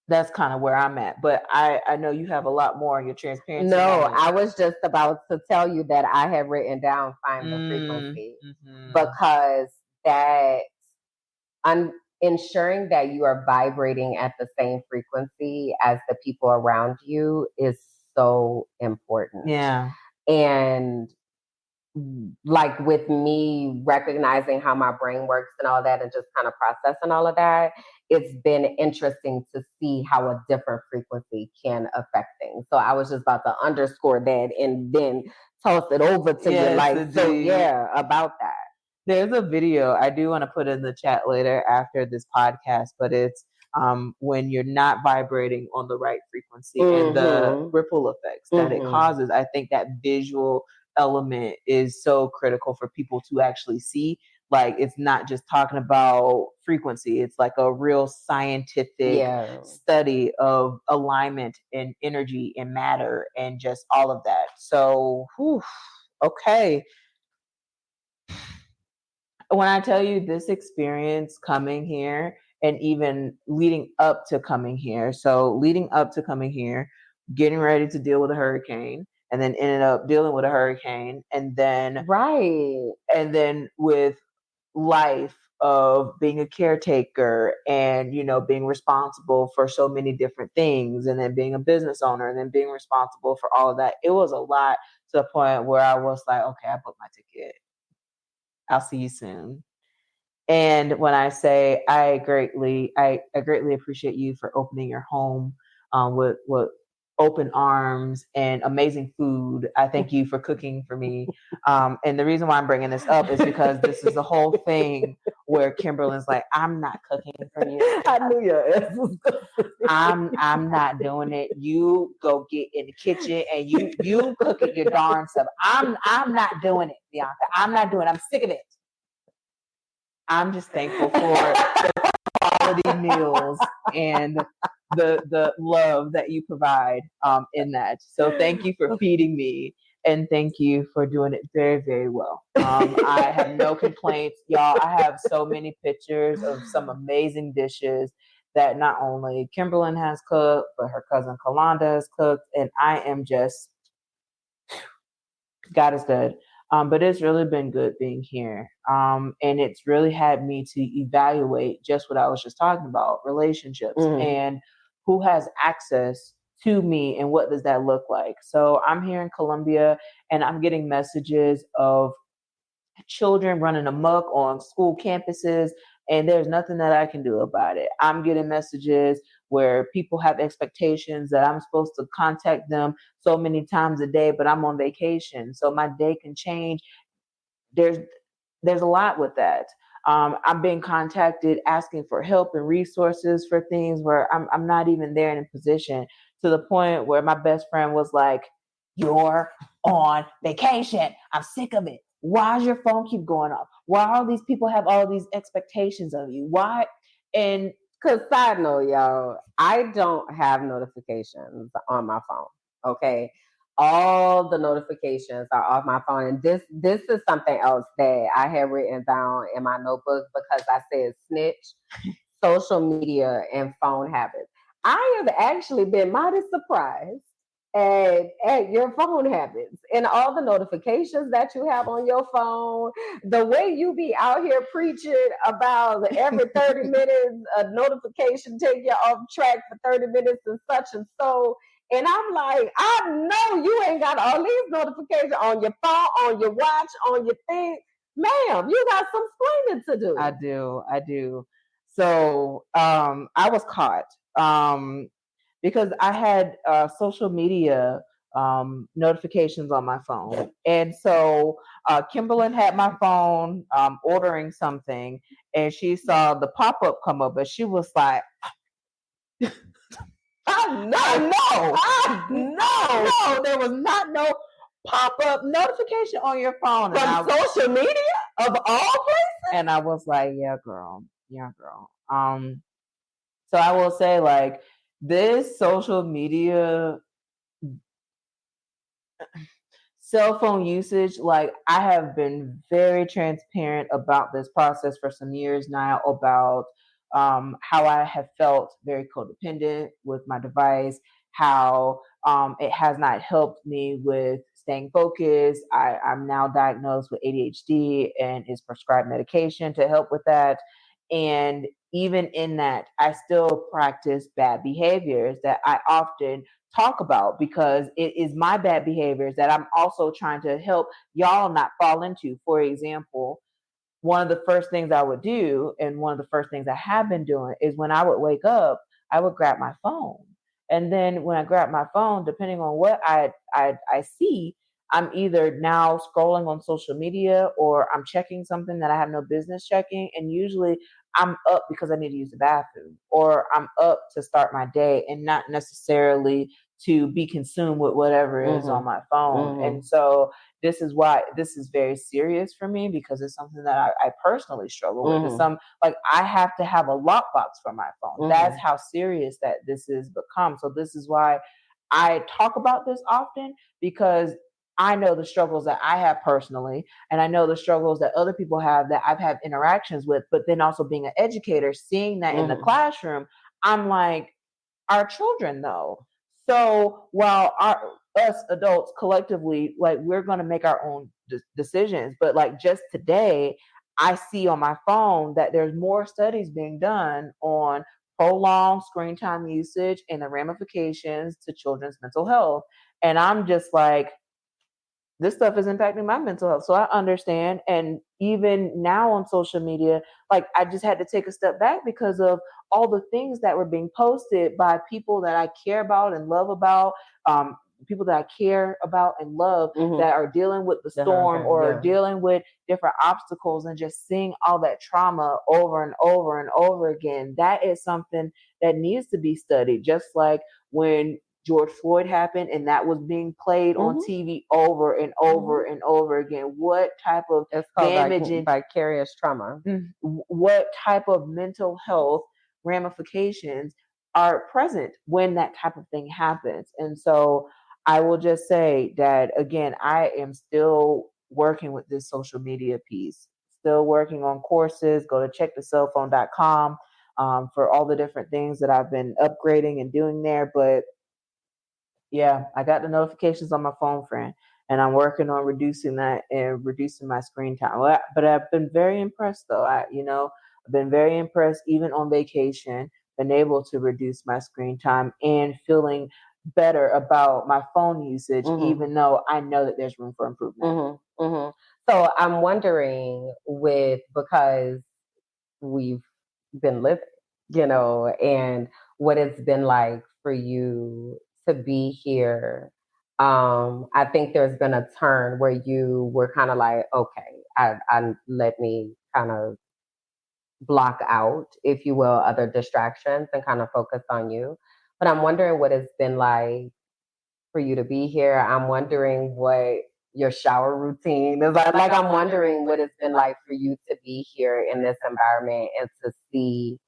that's kind of where I'm at. But I know you have a lot more in your transparency. No, moment. I was just about to tell you that I had written down find the frequency because that ensuring that you are vibrating at the same frequency as the people around you is so important. Yeah. And like with me recognizing how my brain works and all that and just kind of processing all of that, it's been interesting to see how a different frequency can affect things. So I was just about to underscore that and then toss it over to you. Like, indeed. So yeah, about that. There's a video I do want to put in the chat later after this podcast, but it's when you're not vibrating on the right frequency and the ripple effects that it causes. I think that visual element is so critical for people to actually see. Like, it's not just talking about frequency, it's like a real scientific study of alignment and energy and matter and just all of that. So, okay. When I tell you this experience coming here and even leading up to coming here, so leading up to coming here, getting ready to deal with a hurricane, and then ended up dealing with a hurricane, and then and then with life of being a caretaker and, you know, being responsible for so many different things, and then being a business owner, and then being responsible for all of that. It was a lot, to the point where I was like, okay, I booked my ticket. I'll see you soon. And when I say I greatly appreciate you for opening your home with open arms and amazing food. I thank you for cooking for me. And the reason why I'm bringing this up is because this is the whole thing where Kimberly's like, I'm not cooking for you. I knew your ass was I'm not doing it. You go get in the kitchen and you cook it your darn self. I'm not doing it, Bianca. I'm not doing it. I'm sick of it. I'm just thankful for the quality meals and the love that you provide in that. So thank you for feeding me, and thank you for doing it very, very well. I have no complaints, y'all. I have so many pictures of some amazing dishes that not only Kimberlyn has cooked, but her cousin Kalanda has cooked, and I am just, God is good. But it's really been good being here. And it's really had me to evaluate just what I was just talking about, relationships and who has access to me and what does that look like. So I'm here in Colombia and I'm getting messages of children running amok on school campuses, and there's nothing that I can do about it. I'm getting messages where people have expectations that I'm supposed to contact them so many times a day, but I'm on vacation, so my day can change. There's a lot with that. I'm being contacted asking for help and resources for things where I'm not even there in a position, to the point where my best friend was like, "You're on vacation. I'm sick of it. Why does your phone keep going off? Why all these people have all these expectations of you? Why?" And because side note, y'all, I don't have notifications on my phone. Okay. All the notifications are off my phone. And this is something else that I have written down in my notebook because I said snitch, social media, and phone habits. I have actually been mighty surprised at your phone habits and all the notifications that you have on your phone, the way you be out here preaching about every 30 minutes a notification take you off track for 30 minutes and such and so. And I'm like, I know you ain't got all these notifications on your phone, on your watch, on your thing. Ma'am, you got some explaining to do. I do. So I was caught. Because I had social media notifications on my phone. And so Kimberlyn had my phone ordering something, and she saw the pop-up come up, but she was like, I know, there was not no pop-up notification on your phone. From social media of all places? And I was like, yeah, girl. So I will say, like, this social media Cell phone usage, like I have been very transparent about this process for some years now about how I have felt very codependent with my device, how it has not helped me with staying focused. I'm now diagnosed with ADHD and is prescribed medication to help with that. And even in that, I still practice bad behaviors that I often talk about because it is my bad behaviors that I'm also trying to help y'all not fall into. For example, one of the first things I would do, and one of the first things I have been doing, is when I would wake up, I would grab my phone. And then when I grab my phone, depending on what I see, I'm either now scrolling on social media or I'm checking something that I have no business checking. And usually I'm up because I need to use the bathroom or I'm up to start my day and not necessarily to be consumed with whatever is on my phone. Mm-hmm. And so this is why this is very serious for me because it's something that I personally struggle with. It's some like I have to have a lockbox for my phone. That's how serious that this has become. So this is why I talk about this often because I know the struggles that I have personally, and I know the struggles that other people have that I've had interactions with. But then also being an educator, seeing that in the classroom, I'm like, our children though. So while us adults collectively, like we're going to make our own decisions, but like just today, I see on my phone that there's more studies being done on prolonged screen time usage and the ramifications to children's mental health. And I'm just like, this stuff is impacting my mental health. So I understand. And even now on social media, like I just had to take a step back because of all the things that were being posted by people that I care about and love about, people that I care about and love that are dealing with the storm or dealing with different obstacles and just seeing all that trauma over and over and over again. That is something that needs to be studied. Just like when George Floyd happened and that was being played on TV over and over and over again. What type of it's called damaging vicarious trauma? What type of mental health ramifications are present when that type of thing happens? And so I will just say that again, I am still working with this social media piece, still working on courses. Go to checkthecellphone.com for all the different things that I've been upgrading and doing there. But yeah, I got the notifications on my phone, friend, and I'm working on reducing that and reducing my screen time. But I've been very impressed, though. I've been very impressed, even on vacation, been able to reduce my screen time and feeling better about my phone usage, even though I know that there's room for improvement. So I'm wondering, because we've been living, and what it's been like for you to be here. I think there's been a turn where you were kind of like, okay, I let me kind of block out, if you will, other distractions and kind of focus on you. But I'm wondering what it's been like for you to be here. I'm wondering what your shower routine is like. I'm wondering what it's been like for you to be here in this environment and to see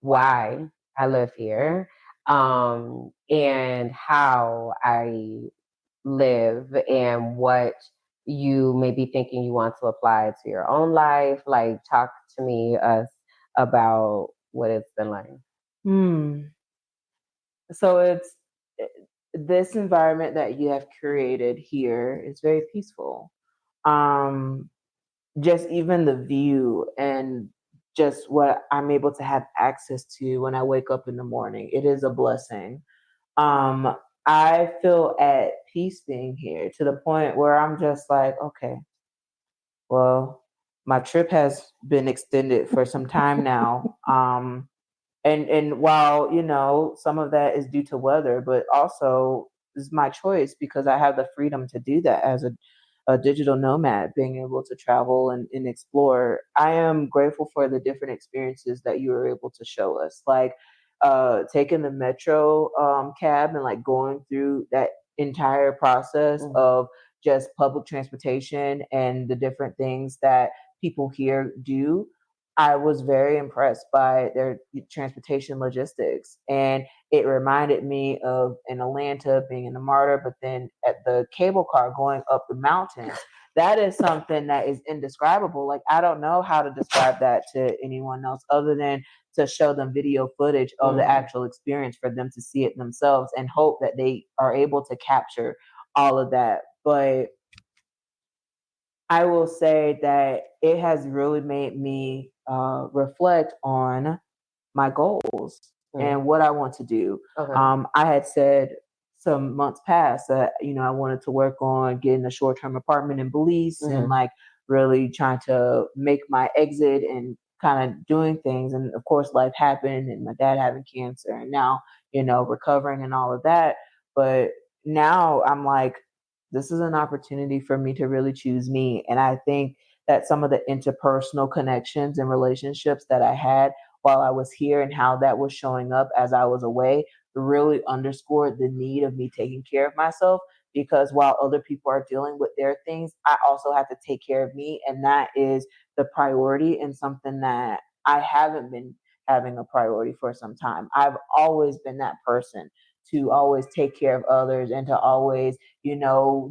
why I live here, and how I live and what you may be thinking you want to apply to your own life. Like, talk to me about what it's been like. So it's this environment that you have created here is very peaceful. Um, just even the view and just what I'm able to have access to when I wake up in the morning, it is a blessing. Um, I feel at peace being here to the point where I'm just like, okay, well, my trip has been extended for some time now. And while some of that is due to weather, but also is my choice because I have the freedom to do that as a digital nomad, being able to travel and explore. I am grateful for the different experiences that you were able to show us, like taking the metro cab and like going through that entire process of just public transportation and the different things that people here do. I was very impressed by their transportation logistics. And it reminded me of in Atlanta being in the MARTA, but then at the cable car going up the mountains. That is something that is indescribable. Like, I don't know how to describe that to anyone else other than to show them video footage of the actual experience for them to see it themselves and hope that they are able to capture all of that. But I will say that it has really made me reflect on my goals and what I want to do. Okay. I had said some months past that, I wanted to work on getting a short-term apartment in Belize and like really trying to make my exit and kind of doing things. And of course, life happened and my dad having cancer and now, recovering and all of that. But now I'm like, this is an opportunity for me to really choose me. And I think that some of the interpersonal connections and relationships that I had while I was here and how that was showing up as I was away really underscored the need of me taking care of myself. Because while other people are dealing with their things, I also have to take care of me. And that is the priority and something that I haven't been having a priority for some time. I've always been that person to always take care of others and to always,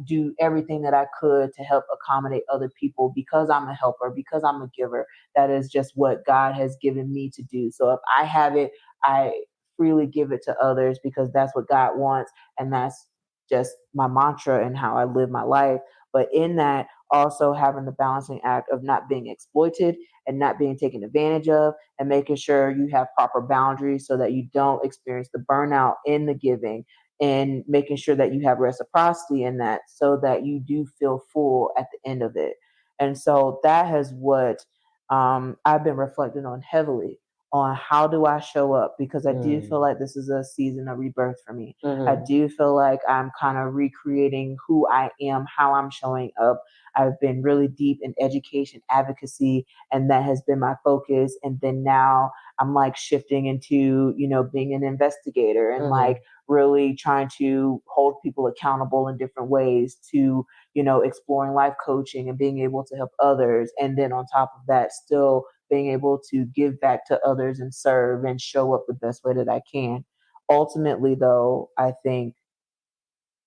do everything that I could to help accommodate other people because I'm a helper, because I'm a giver. That is just what God has given me to do. So if I have it, I freely give it to others because that's what God wants. And that's just my mantra and how I live my life. But in that, also having the balancing act of not being exploited and not being taken advantage of, and making sure you have proper boundaries so that you don't experience the burnout in the giving, and making sure that you have reciprocity in that so that you do feel full at the end of it. And so that has what I've been reflecting on heavily on how do I show up because I do feel like this is a season of rebirth for me. I do feel like I'm kind of recreating who I am, how I'm showing up. I've been really deep in education advocacy, and that has been my focus. And then now I'm like shifting into, being an investigator and like really trying to hold people accountable in different ways to, exploring life coaching and being able to help others. And then on top of that, still being able to give back to others and serve and show up the best way that I can. Ultimately, though, I think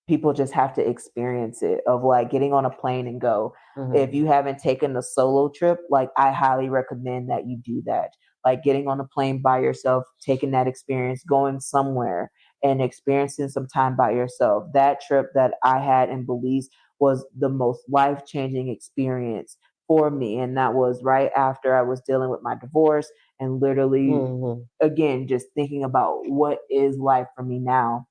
people just have to experience it of like getting on a plane and go. If you haven't taken a solo trip, like I highly recommend that you do that. Like getting on a plane by yourself, taking that experience, going somewhere and experiencing some time by yourself. That trip that I had in Belize was the most life-changing experience for me. And that was right after I was dealing with my divorce and literally, again, just thinking about what is life for me now.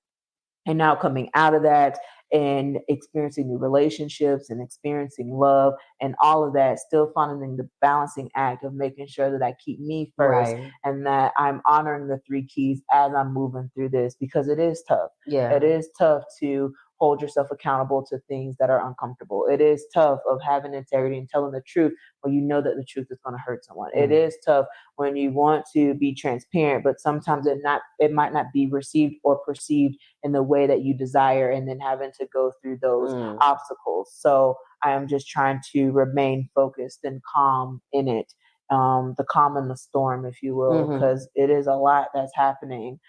And now coming out of that and experiencing new relationships and experiencing love and all of that, still finding the balancing act of making sure that I keep me first and that I'm honoring the three keys as I'm moving through this because it is tough. Yeah. It is tough to hold yourself accountable to things that are uncomfortable. It is tough of having integrity and telling the truth when you know that the truth is going to hurt someone. It is tough when you want to be transparent, but sometimes it might not be received or perceived in the way that you desire, and then having to go through those obstacles. So I am just trying to remain focused and calm in it, the calm in the storm, if you will, because it is a lot that's happening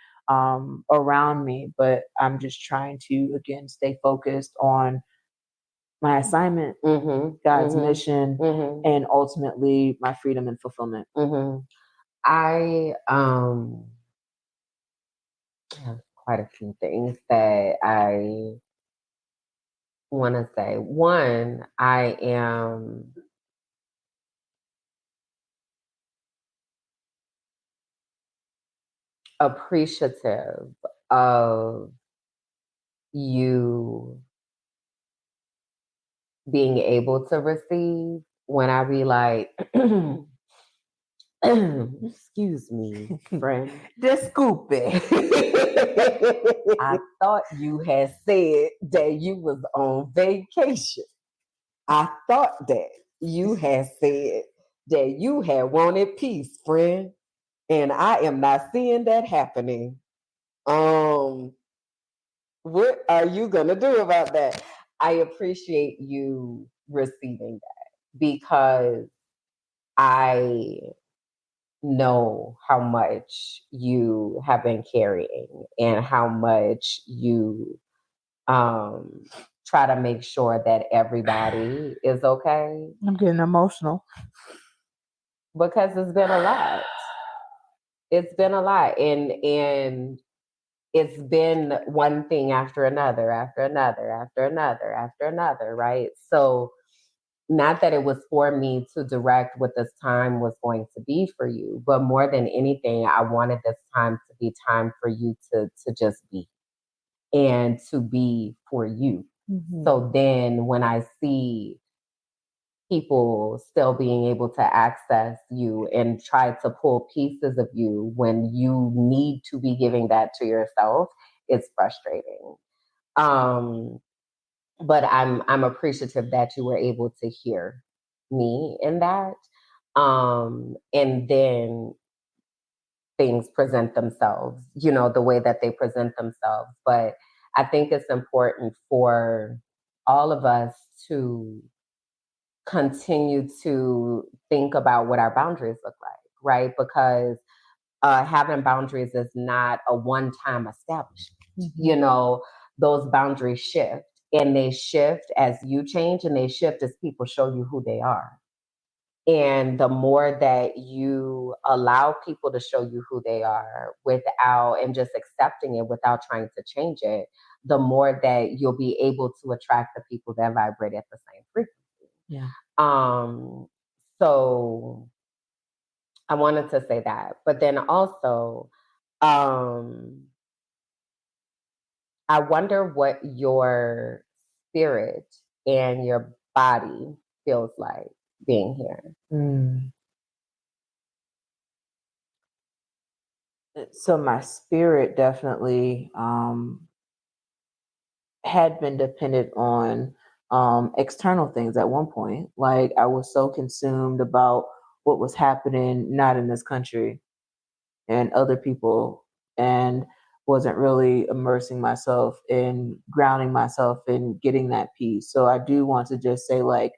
around me. But I'm just trying to, again, stay focused on my assignment, God's mission, and ultimately my freedom and fulfillment. I have quite a few things that I want to say. One, I am appreciative of you being able to receive when I be like, excuse me, friend. Disculpe. I thought you had said that you was on vacation. I thought that you had said that you had wanted peace, friend. And I am not seeing that happening. What are you gonna do about that? I appreciate you receiving that because I know how much you have been carrying and how much you um, try to make sure that everybody is okay. I'm getting emotional. Because it's been a lot. It's been a lot. And it's been one thing after another, after another, after another, after another, right? So not that it was for me to direct what this time was going to be for you, but more than anything, I wanted this time to be time for you to just be and to be for you. Mm-hmm. So then when I see people still being able to access you and try to pull pieces of you when you need to be giving that to yourself, it's frustrating. Um, but I'm appreciative that you were able to hear me in that. And then things present themselves, the way that they present themselves. But I think it's important for all of us to continue to think about what our boundaries look like, right? Because having boundaries is not a one time establishment. Those boundaries shift and they shift as you change and they shift as people show you who they are. And the more that you allow people to show you who they are without and just accepting it without trying to change it, the more that you'll be able to attract the people that vibrate at the same frequency. Yeah. So I wanted to say that. But then also, I wonder what your spirit and your body feels like being here. So my spirit definitely had been dependent on external things at one point. Like I was so consumed about what was happening, not in this country and other people, and wasn't really immersing myself in grounding myself in getting that peace. So I do want to just say, like,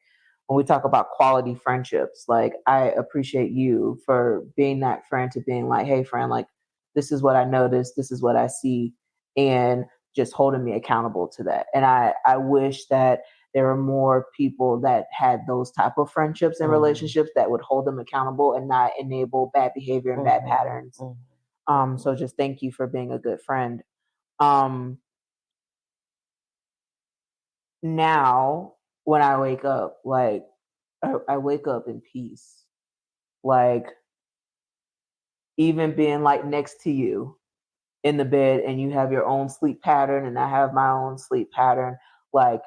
when we talk about quality friendships, like I appreciate you for being that friend to being like, hey friend, like this is what I noticed, this is what I see, and just holding me accountable to that. And I wish that there were more people that had those type of friendships and relationships that would hold them accountable and not enable bad behavior and bad patterns. So just thank you for being a good friend. Now when I wake up, like I wake up in peace. Like even being like next to you in the bed and you have your own sleep pattern and I have my own sleep pattern, like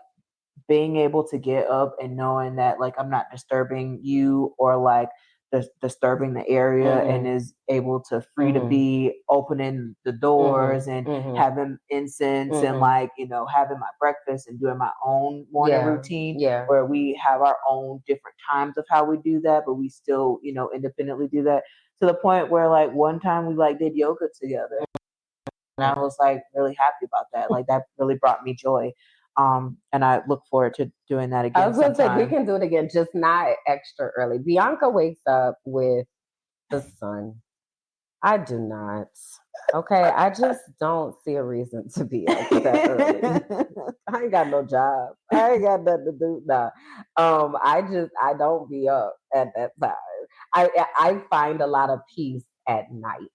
being able to get up and knowing that like I'm not disturbing you or like disturbing the area and is able to free to be opening the doors and having incense and like having my breakfast and doing my own morning routine where we have our own different times of how we do that, but we still independently do that, to the point where like one time we like did yoga together and I was like really happy about that. Like that really brought me joy. And I look forward to doing that again. I was going to say, we can do it again, just not extra early. Bianca wakes up with the sun. I do not. Okay, I just don't see a reason to be up that early. I ain't got no job. I ain't got nothing to do now. I don't be up at that time. I find a lot of peace at night.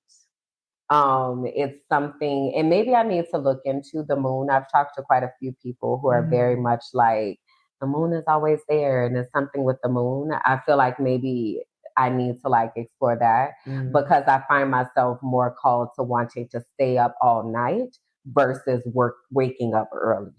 It's something, and maybe I need to look into the moon. I've talked to quite a few people who are very much like, the moon is always there, and it's something with the moon. I feel like maybe I need to like explore that because I find myself more called to wanting to stay up all night versus waking up early.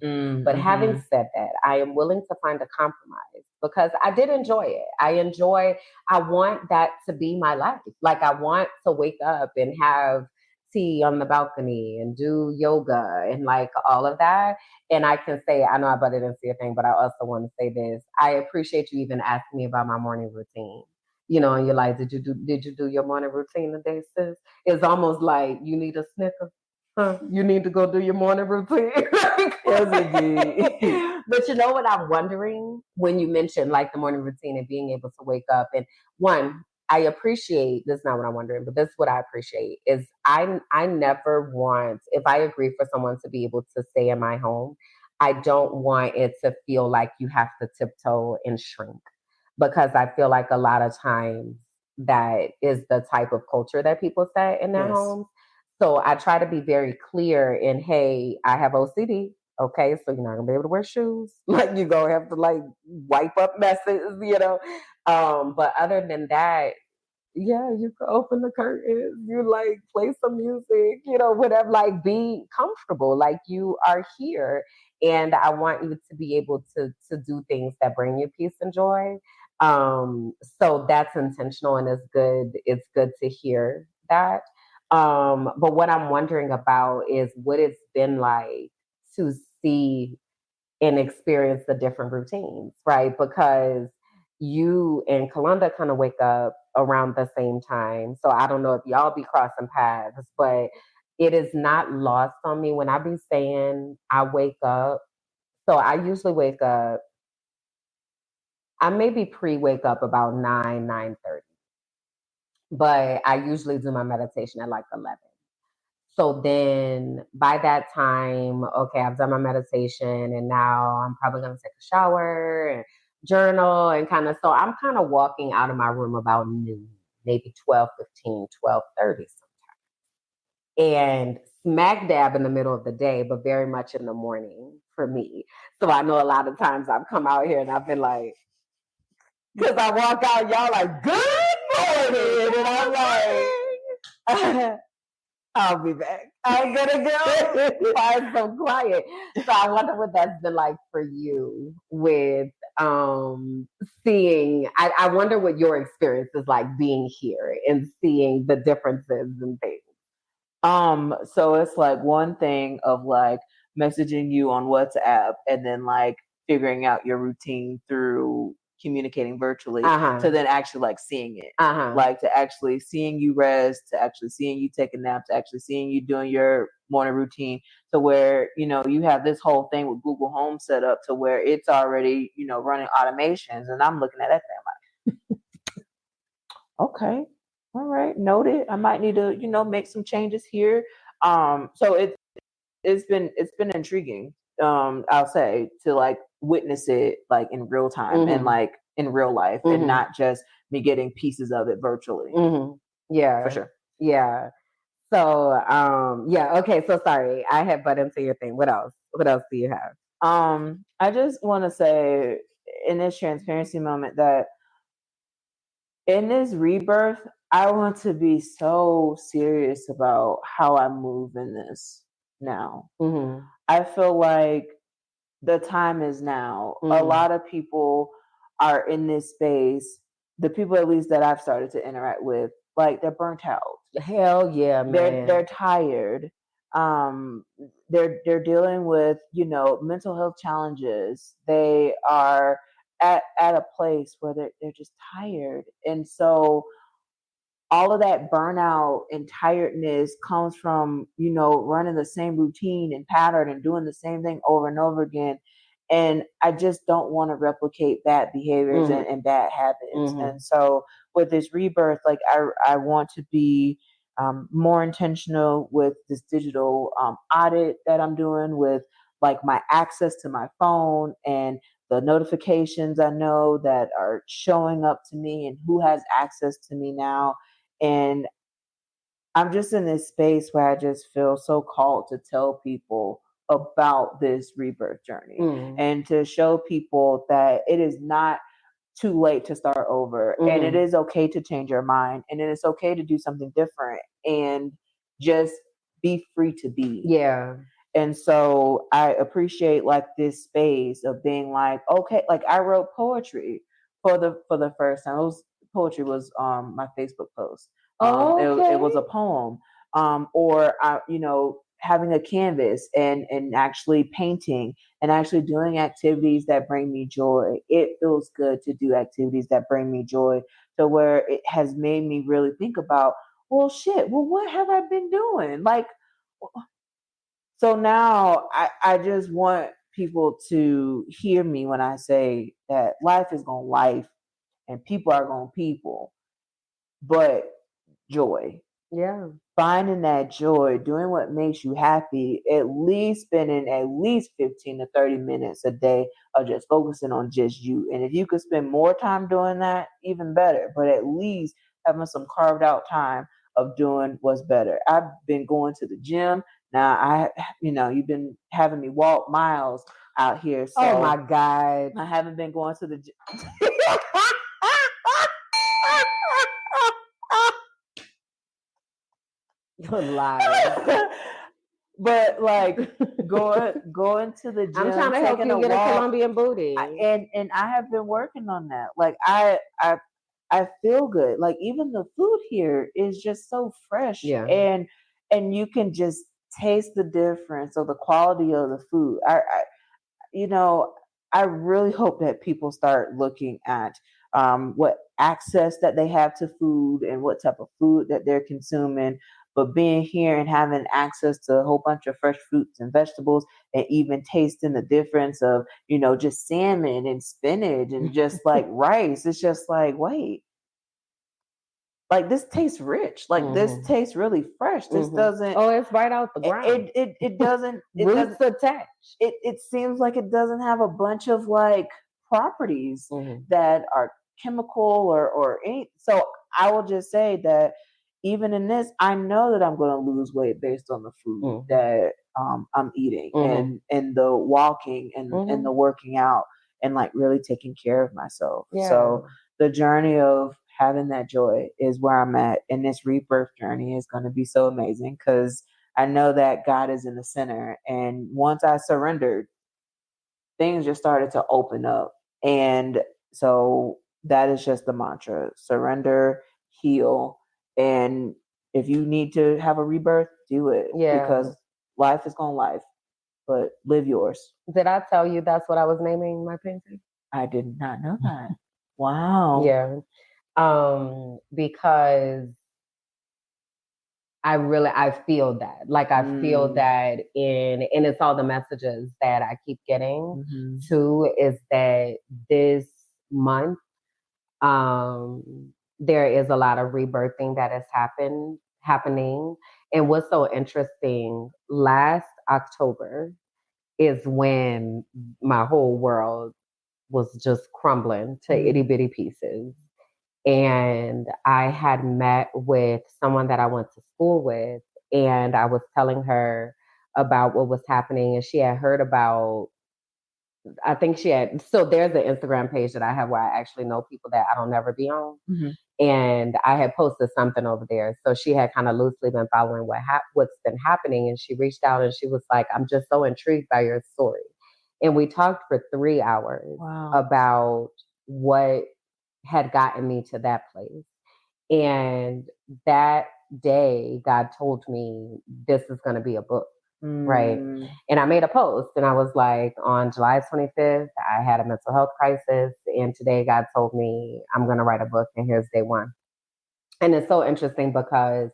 But having said that, I am willing to find a compromise because I did enjoy it. I want that to be my life. Like I want to wake up and have tea on the balcony and do yoga and like all of that. And I can say, I know I butted into your thing, but I also want to say this. I appreciate you even asking me about my morning routine. And you're like, did you do your morning routine today, sis? It's almost like you need a snicker. Huh? You need to go do your morning routine. Yes, indeed. But you know what I'm wondering when you mentioned like the morning routine and being able to wake up, and one, I appreciate this. Is not what I'm wondering, but this is what I appreciate is I never want, if I agree for someone to be able to stay in my home, I don't want it to feel like you have to tiptoe and shrink, because I feel like a lot of times that is the type of culture that people set in their Yes. homes. So I try to be very clear in, hey, I have OCD. Okay, so you're not gonna be able to wear shoes. Like you're gonna have to like wipe up messes, you know. But other than that, yeah, you could open the curtains, you like play some music, you know, whatever, like be comfortable, like you are here. And I want you to be able to do things that bring you peace and joy. So that's intentional and it's good to hear that. But what I'm wondering about is what it's been like to see and experience the different routines, right? Because you and Kalanda kind of wake up around the same time. So I don't know if y'all be crossing paths, but it is not lost on me when I be saying I wake up. So I usually wake up, I maybe pre-wake up about 9:30, but I usually do my meditation at like 11. So then by that time, okay, I've done my meditation and now I'm probably going to take a shower and journal and kind of, so I'm kind of walking out of my room about noon, maybe 12:15, 12:30 sometimes. And smack dab in the middle of the day, but very much in the morning for me. So I know a lot of times I've come out here and I've been like, because I walk out, y'all like, good morning. And I'm like, I'll be back. I'm gonna go find some quiet. So I wonder what that's been like for you with seeing. I wonder what your experience is like being here and seeing the differences and things. So it's like one thing of like messaging you on WhatsApp and then like figuring out your routine through communicating virtually to then actually like seeing it. Like to actually seeing you rest, to actually seeing you take a nap, to actually seeing you doing your morning routine, to where, you know, you have this whole thing with Google Home set up to where it's already, you know, running automations. And I'm looking at that thing like, okay, all right, noted. I might need to, you know, make some changes here. So it's been intriguing, I'll say, to like witness it like in real time and like in real life and not just me getting pieces of it virtually. Yeah. For sure. Yeah. So yeah, okay. So sorry, I had butt into your thing. What else? What else do you have? I just want to say in this transparency moment that in this rebirth, I want to be so serious about how I move in this now. I feel like the time is now. A lot of people are in this space. The people, at least that I've started to interact with, like they're burnt out. Hell yeah, man. They're tired. Um, they're dealing with, you know, mental health challenges. They are at a place where they're just tired, and so all of that burnout and tiredness comes from, you know, running the same routine and pattern and doing the same thing over and over again. And I just don't want to replicate bad behaviors and bad habits. And so with this rebirth, like I want to be more intentional with this digital audit that I'm doing, with like my access to my phone and the notifications I know that are showing up to me and who has access to me now. And I'm just in this space where I just feel so called to tell people about this rebirth journey and to show people that it is not too late to start over and it is okay to change your mind and it is okay to do something different and just be free to be. Yeah. And so I appreciate like this space of being like, okay, like I wrote poetry for the first time. Poetry was my Facebook post. It was a poem. Or you know, having a canvas and actually painting and actually doing activities that bring me joy. It feels good to do activities that bring me joy, to where it has made me really think about, well shit, well what have I been doing? Like, so now I just want people to hear me when I say that life is gonna life and people are gonna people. but joy. Yeah. Finding that joy, doing what makes you happy, at least spending at least 15 to 30 minutes a day of just focusing on just you. And if you could spend more time doing that, even better. But at least having some carved out time of doing what's better. I've been going to the gym. Now you've been having me walk miles out here. So oh my God. I haven't been going to the gym. You're lying. But like going to the gym, I'm trying to help taking you a get a walk, Colombian booty. and I have been working on that. Like I feel good. Like even the food here is just so fresh, Yeah. and you can just taste the difference of the quality of the food. You know, I really hope that people start looking at what access that they have to food and what type of food that they're consuming. But being here and having access to a whole bunch of fresh fruits and vegetables, and even tasting the difference of, just salmon and spinach and just like rice, it's just like, wait, like this tastes rich. Like this tastes really fresh. This doesn't. Oh, it's right out the ground. It doesn't. Roots attached. It seems like it doesn't have a bunch of like properties that are chemical or any. So I will just say that even in this, I know that I'm going to lose weight based on the food that I'm eating and the walking and the working out and like really taking care of myself. Yeah. So the journey of having that joy is where I'm at, and this rebirth journey is going to be so amazing because I know that God is in the center. And once I surrendered, things just started to open up. And so that is just the mantra: surrender, heal. And if you need to have a rebirth, do it. Yeah. Because life is going life, but live yours. Did I tell you that's what I was naming my painting? I did not know that. Wow. Yeah. Because I feel that. Like I feel that and it's all the messages that I keep getting too, is that this month, there is a lot of rebirthing that has happening. And what's so interesting, last October is when my whole world was just crumbling to itty bitty pieces. And I had met with someone that I went to school with, and I was telling her about what was happening, and she had heard about, I think she had, so there's an Instagram page that I have where I actually know people that I don't never be on. And I had posted something over there. So she had kind of loosely been following what's been happening. And she reached out and she was like, I'm just so intrigued by your story. And we talked for 3 hours about what had gotten me to that place. And that day, God told me, this is going to be a book. Right. And I made a post and I was like, on July 25th, I had a mental health crisis. And today God told me I'm going to write a book, and here's day one. And it's so interesting because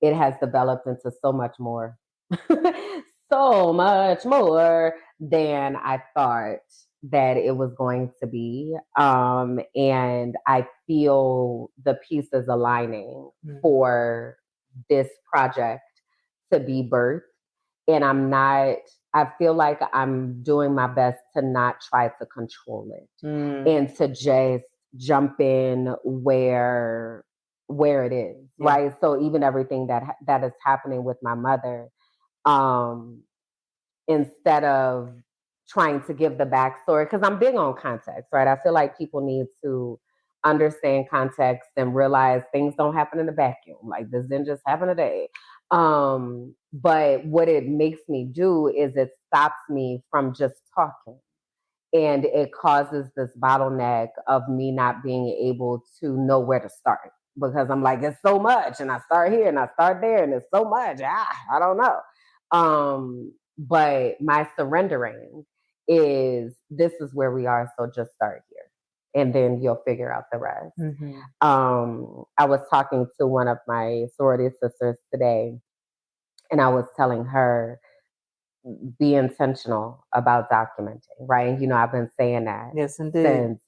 it has developed into so much more, so much more than I thought that it was going to be. And I feel the pieces aligning for this project to be birthed. And I feel like I'm doing my best to not try to control it and to just jump in where it is. Right. So even everything that is happening with my mother, instead of trying to give the backstory, because I'm big on context, right? I feel like people need to understand context and realize things don't happen in a vacuum. Like this didn't just happen today. But what it makes me do is it stops me from just talking. And it causes this bottleneck of me not being able to know where to start. Because I'm like, it's so much. And I start here and I start there and it's so much. I don't know. But my surrendering this is where we are. So just start here. And then you'll figure out the rest. I was talking to one of my sorority sisters today, and I was telling her, be intentional about documenting, right? I've been saying that yes, indeed. since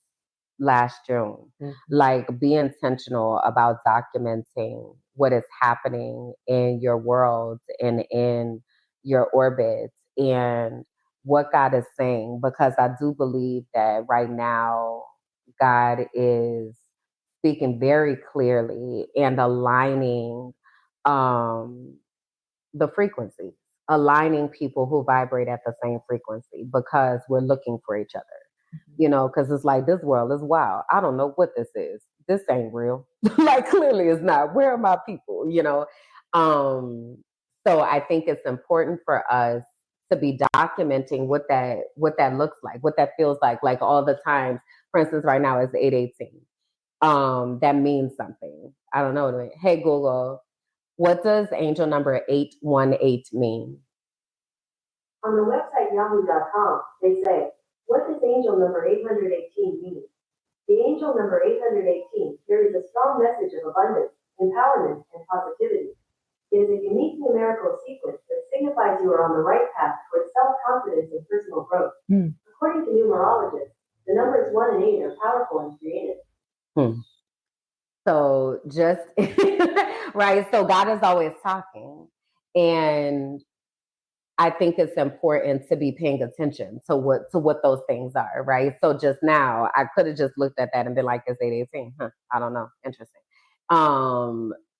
last June. Mm-hmm. Like, be intentional about documenting what is happening in your world and in your orbit and what God is saying, because I do believe that right now God is speaking very clearly and aligning um, the frequencies, aligning people who vibrate at the same frequency because we're looking for each other. Because it's like this world is wild. I don't know what this is. This ain't real. Like, clearly it's not. Where are my people? Um, so I think it's important for us to be documenting what that looks like, what that feels like all the times. For instance, right now it's 8:18. That means something. I don't know. Hey Google, what does angel number 818 mean? On the website yahoo.com, they say, what does angel number 818 mean? The angel number 818 carries a strong message of abundance, empowerment, and positivity. It is a unique numerical sequence that signifies you are on the right path towards self-confidence and personal growth. According to numerologists, the numbers 1 and 8 are powerful and creative. So just right. So God is always talking. And I think it's important to be paying attention to what those things are, right? So just now, I could have just looked at that and been like, "It's 8:18." I don't know. Interesting.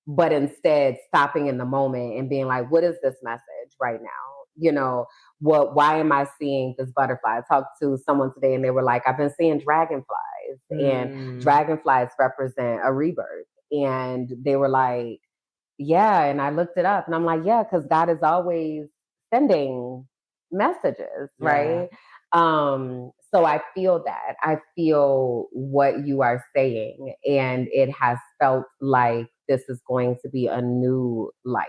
But instead, stopping in the moment and being like, "What is this message right now?" Why am I seeing this butterfly? I talked to someone today, and they were like, "I've been seeing dragonflies, and dragonflies represent a rebirth." And they were like, "Yeah," and I looked it up, and I'm like, "Yeah," because God is always sending messages, right? So I feel that. I feel what you are saying, and it has felt like this is going to be a new life.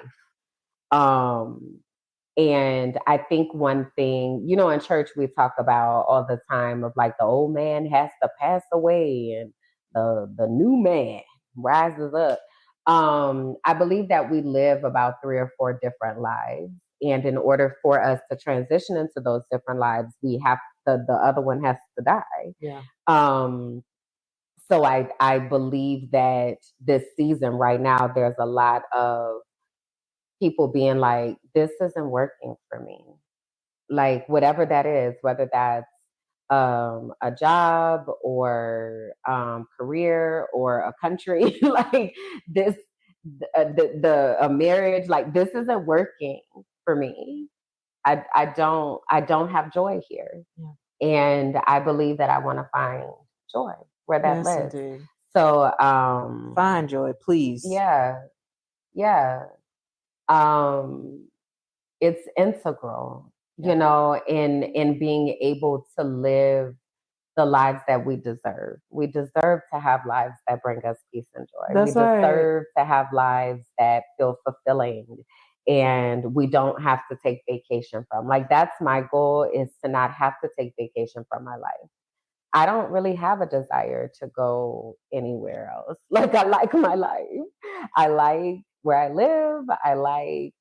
And I think one thing, in church we talk about all the time of like the old man has to pass away and the new man rises up. I believe that we live about 3 or 4 different lives. And in order for us to transition into those different lives, the other one has to die. Yeah. So I believe that this season right now, there's a lot of people being like, this isn't working for me. Like, whatever that is, whether that's a job or career or a country, like this, a marriage, like this isn't working for me. I don't have joy here. Yeah. And I believe that I want to find joy where that lives. Indeed. So find joy, please. Yeah. It's integral, in being able to live the lives that we deserve. We deserve to have lives that bring us peace and joy. That's we right. deserve to have lives that feel fulfilling and we don't have to take vacation from. Like, that's my goal, is to not have to take vacation from my life. I don't really have a desire to go anywhere else. Like, I like my life. I like where I live. I like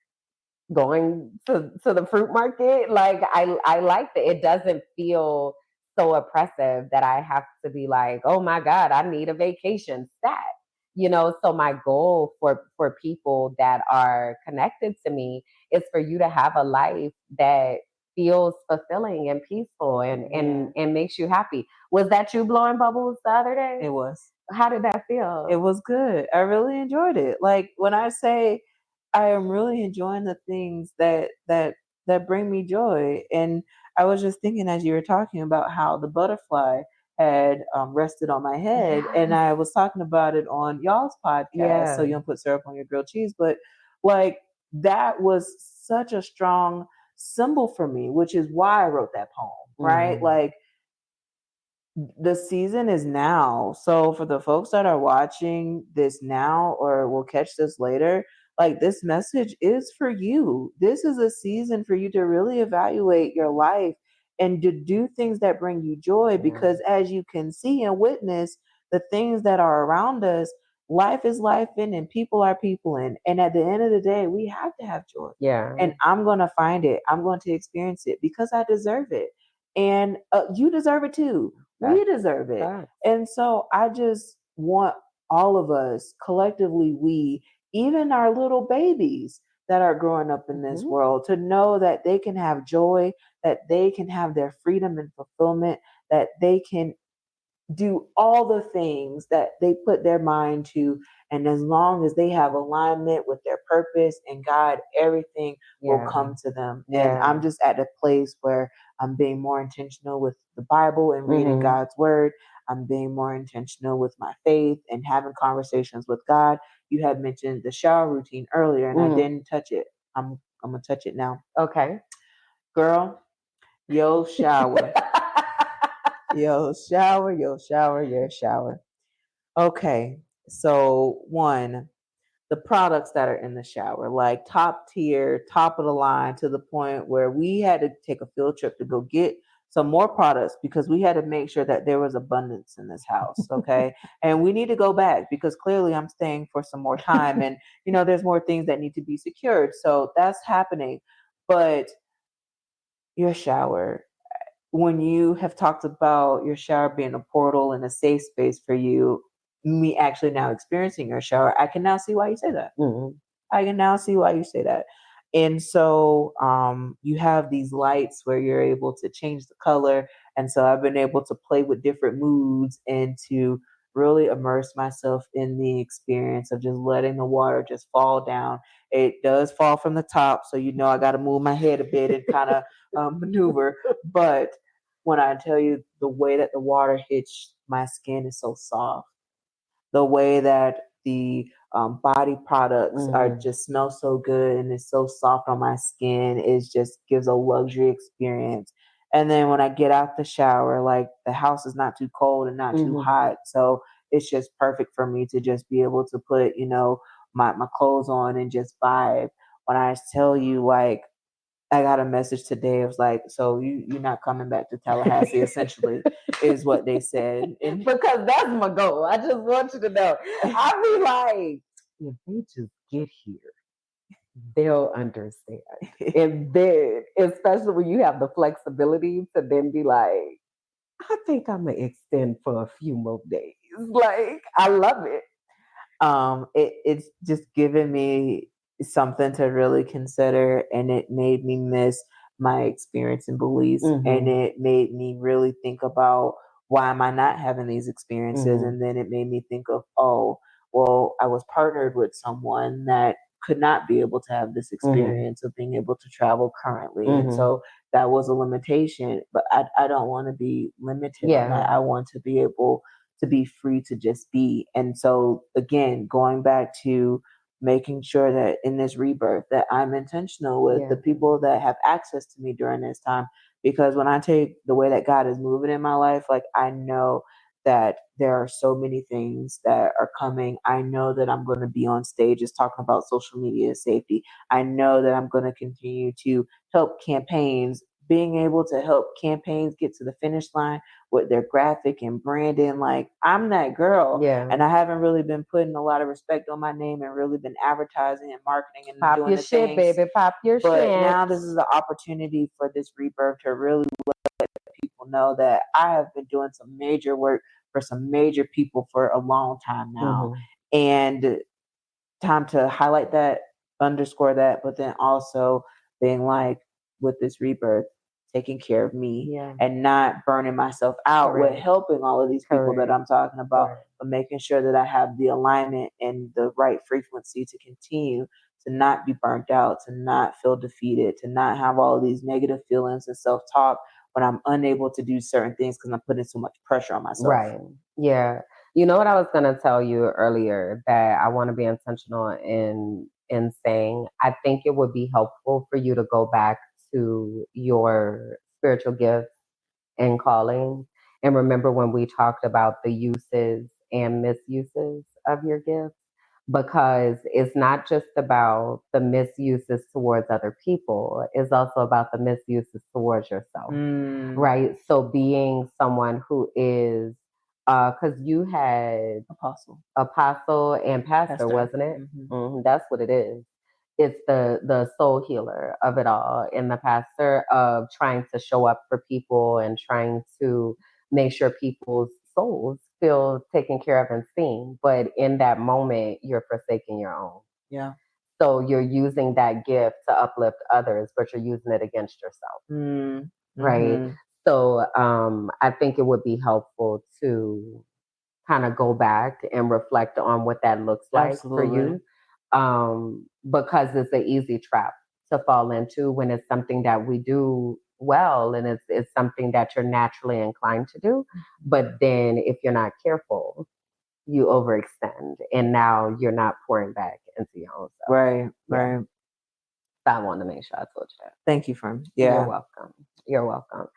going to the fruit market. Like, I like that. It doesn't feel so oppressive that I have to be like, oh my God, I need a vacation stat. So my goal for people that are connected to me is for you to have a life that feels fulfilling and peaceful and makes you happy. Was that you blowing bubbles the other day? It was. How did that feel? It was good. I really enjoyed it. Like, when I say I am really enjoying the things that bring me joy. And I was just thinking as you were talking about how the butterfly had rested on my head, and I was talking about it on y'all's podcast. So you don't put syrup on your grilled cheese, but like, that was such a strong symbol for me, which is why I wrote that poem, right? Like, the season is now. So for the folks that are watching this now or will catch this later, like, this message is for you. This is a season for you to really evaluate your life and to do things that bring you joy, because as you can see and witness the things that are around us, life is life in and people are people in. And at the end of the day, we have to have joy. Yeah. And I'm going to find it. I'm going to experience it because I deserve it. And you deserve it too. We deserve it. And so I just want all of us collectively, we, even our little babies that are growing up in this world, to know that they can have joy, that they can have their freedom and fulfillment, that they can do all the things that they put their mind to. And as long as they have alignment with their purpose and God, everything will come to them. And I'm just at a place where I'm being more intentional with the Bible and reading God's word. I'm being more intentional with my faith and having conversations with God. You had mentioned the shower routine earlier, and I didn't touch it. I'm gonna touch it now. Okay. Girl, yo shower. Yo shower. Okay, so one, the products that are in the shower, like top tier, top of the line, to the point where we had to take a field trip to go get some more products because we had to make sure that there was abundance in this house. Okay. And we need to go back because clearly I'm staying for some more time and, there's more things that need to be secured. So that's happening. But your shower, when you have talked about your shower being a portal and a safe space for you, me actually now experiencing your shower, I can now see why you say that. I can now see why you say that. And so you have these lights where you're able to change the color. And so I've been able to play with different moods and to really immerse myself in the experience of just letting the water just fall down. It does fall from the top. So, I got to move my head a bit and kind of maneuver. But when I tell you the way that the water hits my skin is so soft, the way that the body products are just smell so good and it's so soft on my skin, it just gives a luxury experience. And then when I get out the shower, like the house is not too cold and not too hot, so it's just perfect for me to just be able to put my clothes on and just vibe. When I tell you, like, I got a message today. It was like, so you're not coming back to Tallahassee, essentially, is what they said. And because that's my goal. I just want you to know. I be like, if they just get here, they'll understand. And then, especially when you have the flexibility to then be like, I think I'm gonna extend for a few more days. Like, I love it. It's just given me something to really consider, and it made me miss my experience in Belize, and it made me really think about why am I not having these experiences, and then it made me think of, oh, well, I was partnered with someone that could not be able to have this experience of being able to travel currently, and so that was a limitation. But I don't want to be limited on that. I want to be able to be free to just be. And so again, going back to making sure that in this rebirth that I'm intentional with the people that have access to me during this time. Because when I take the way that God is moving in my life, like I know that there are so many things that are coming. I know that I'm going to be on stages talking about social media safety. I know that I'm going to continue to help campaigns, being able to help campaigns get to the finish line with their graphic and branding. Like, I'm that girl. And I haven't really been putting a lot of respect on my name and really been advertising and marketing and pop doing your the shit, things. baby. Pop your but shit. Now this is the opportunity for this rebirth to really let people know that I have been doing some major work for some major people for a long time now. And time to highlight that, underscore that, but then also being like, with this rebirth, taking care of me and not burning myself out with helping all of these people that I'm talking about, but making sure that I have the alignment and the right frequency to continue to not be burnt out, to not feel defeated, to not have all of these negative feelings and self-talk when I'm unable to do certain things because I'm putting so much pressure on myself. Right. Yeah. You know what I was gonna tell you earlier that I want to be intentional in saying. I think it would be helpful for you to go back to your spiritual gifts and calling and remember when we talked about the uses and misuses of your gifts, because it's not just about the misuses towards other people, it's also about the misuses towards yourself. Right? So being someone who is because you had apostle and pastor. Wasn't it? That's what it is. It's the soul healer of it all, and the pastor of trying to show up for people and trying to make sure people's souls feel taken care of and seen. But in that moment, you're forsaking your own. Yeah. So you're using that gift to uplift others, but you're using it against yourself. Mm-hmm. Right. So I think it would be helpful to kind of go back and reflect on what that looks like for you, because it's an easy trap to fall into when it's something that we do well and it's something that you're naturally inclined to do. But then if you're not careful, you overextend and now you're not pouring back into your own self. Right. So I wanted to make sure I told you that. Thank you, friend. Yeah. You're welcome. You're welcome.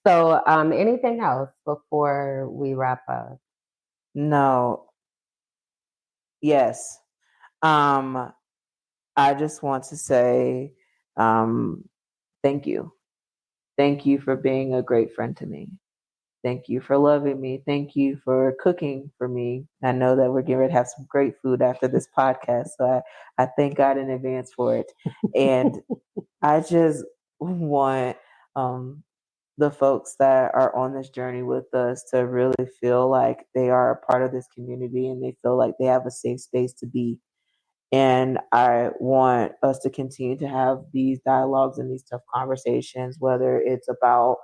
So anything else before we wrap up? No. Yes. I just want to say thank you. Thank you for being a great friend to me. Thank you for loving me. Thank you for cooking for me. I know that we're getting ready to have some great food after this podcast. So I thank God in advance for it. And I just want the folks that are on this journey with us to really feel like they are a part of this community and they feel like they have a safe space to be. And I want us to continue to have these dialogues and these tough conversations, whether it's about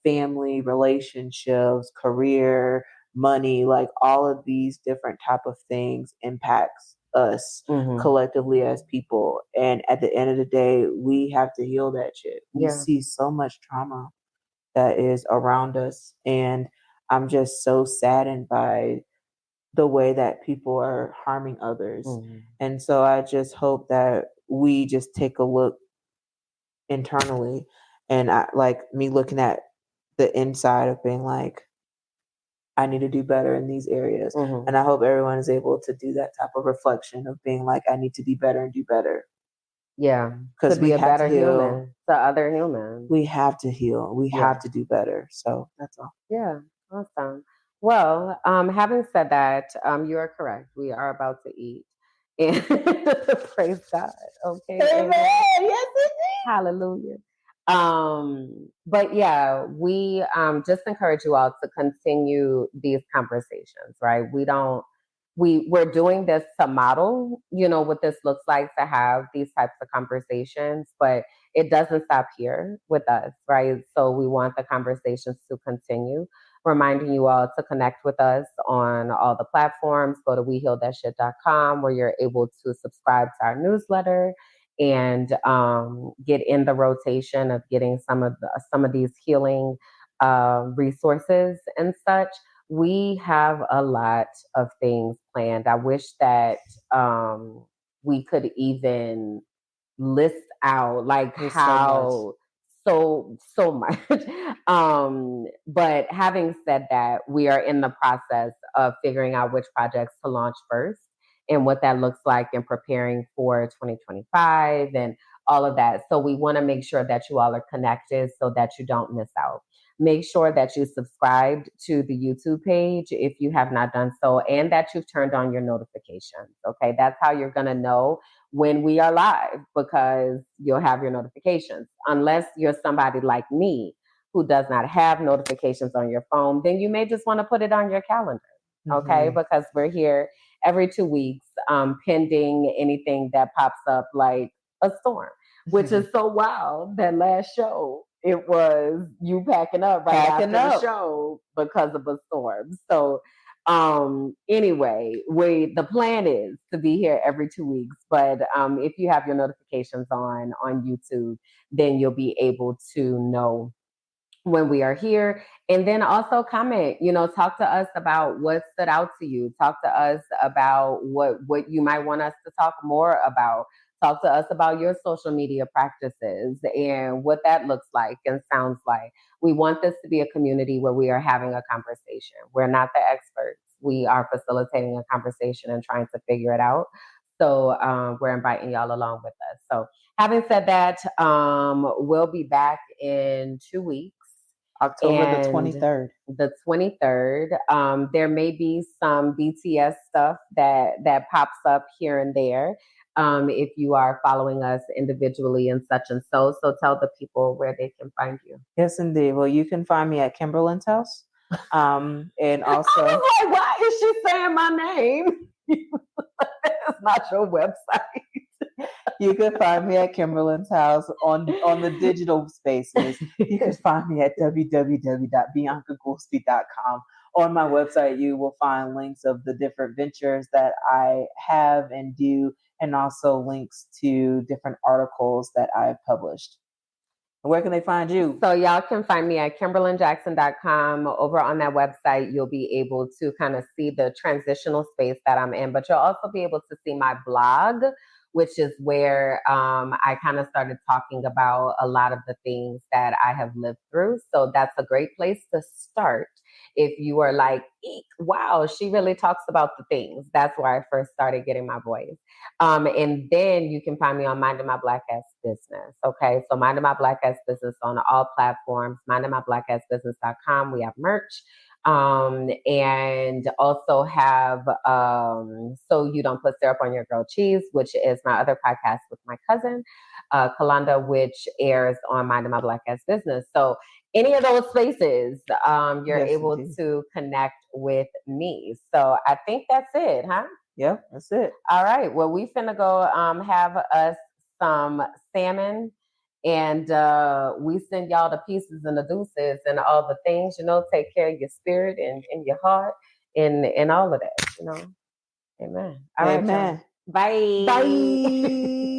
family, relationships, career, money, like all of these different type of things impacts us collectively as people. And at the end of the day, we have to heal that shit. We see so much trauma that is around us. And I'm just so saddened by the way that people are harming others. And so I just hope that we just take a look internally, and I like me looking at the inside of being like, I need to do better in these areas. And I hope everyone is able to do that type of reflection of being like, I need to be better and do better. Yeah. Because we be a have better to heal. human to other humans. We have to heal. We have to do better. So that's all. Yeah. Awesome. Well, having said that, you are correct. We are about to eat. And praise God. Okay. Amen. Yes, indeed. Hallelujah. But yeah, we just encourage you all to continue these conversations, right? We're doing this to model, what this looks like to have these types of conversations, but it doesn't stop here with us, right? So we want the conversations to continue. Reminding you all to connect with us on all the platforms. Go to wehealthatshit.com where you're able to subscribe to our newsletter and get in the rotation of getting some of these healing resources and such. We have a lot of things planned. I wish that we could even list out like There's how so much. But having said that, we are in the process of figuring out which projects to launch first and what that looks like and preparing for 2025 and all of that. So we want to make sure that you all are connected so that you don't miss out. Make sure that you subscribed to the YouTube page if you have not done so, and that you've turned on your notifications. Okay, that's how you're going to know when we are live, because you'll have your notifications. Unless you're somebody like me who does not have notifications on your phone, then you may just want to put it on your calendar. Okay, because we're here every 2 weeks, pending anything that pops up like a storm, which is so wild. That last show, it was you packing up after the show because of a storm. So anyway, the plan is to be here every 2 weeks, but if you have your notifications on YouTube, then you'll be able to know when we are here. And then also comment, talk to us about what stood out to you. Talk to us about what you might want us to talk more about. Talk to us about your social media practices and what that looks like and sounds like. We want this to be a community where we are having a conversation. We're not the experts. We are facilitating a conversation and trying to figure it out. So we're inviting y'all along with us. So having said that, we'll be back in 2 weeks. October the 23rd. The 23rd. There may be some BTS stuff that pops up here and there. If you are following us individually and such and so. So tell the people where they can find you. Yes, indeed. Well, you can find me at Kimberly's house And also, I was like, why is she saying my name? It's not your website. you can find me at Kimberly's house on the digital spaces. You can find me at www.biancagoldsby.com. On my website, you will find links of the different ventures that I have and do, and also links to different articles that I've published. Where can they find you? So y'all can find me at KimberlynJackson.com. Over on that website, you'll be able to kind of see the transitional space that I'm in, but you'll also be able to see my blog, which is where I kind of started talking about a lot of the things that I have lived through. So that's a great place to start. If you are like, eek, wow, she really talks about the things. That's where I first started getting my voice. And then you can find me on Minding My Black Ass Business. Okay. So Minding My Black Ass Business on all platforms, mindingmybblackassbusiness.com. We have merch. And also have So You Don't Put Syrup on Your Grilled Cheese, which is my other podcast with my cousin, Kalanda, which airs on Minding My Black Ass Business. So any of those spaces, you're able to connect with me. So I think that's it, huh? Yep, that's it. All right. Well, we finna go have us some salmon, and we send y'all the pieces and the deuces and all the things, take care of your spirit and your heart and all of that, Amen. All right, y'all. Amen. Bye. Bye.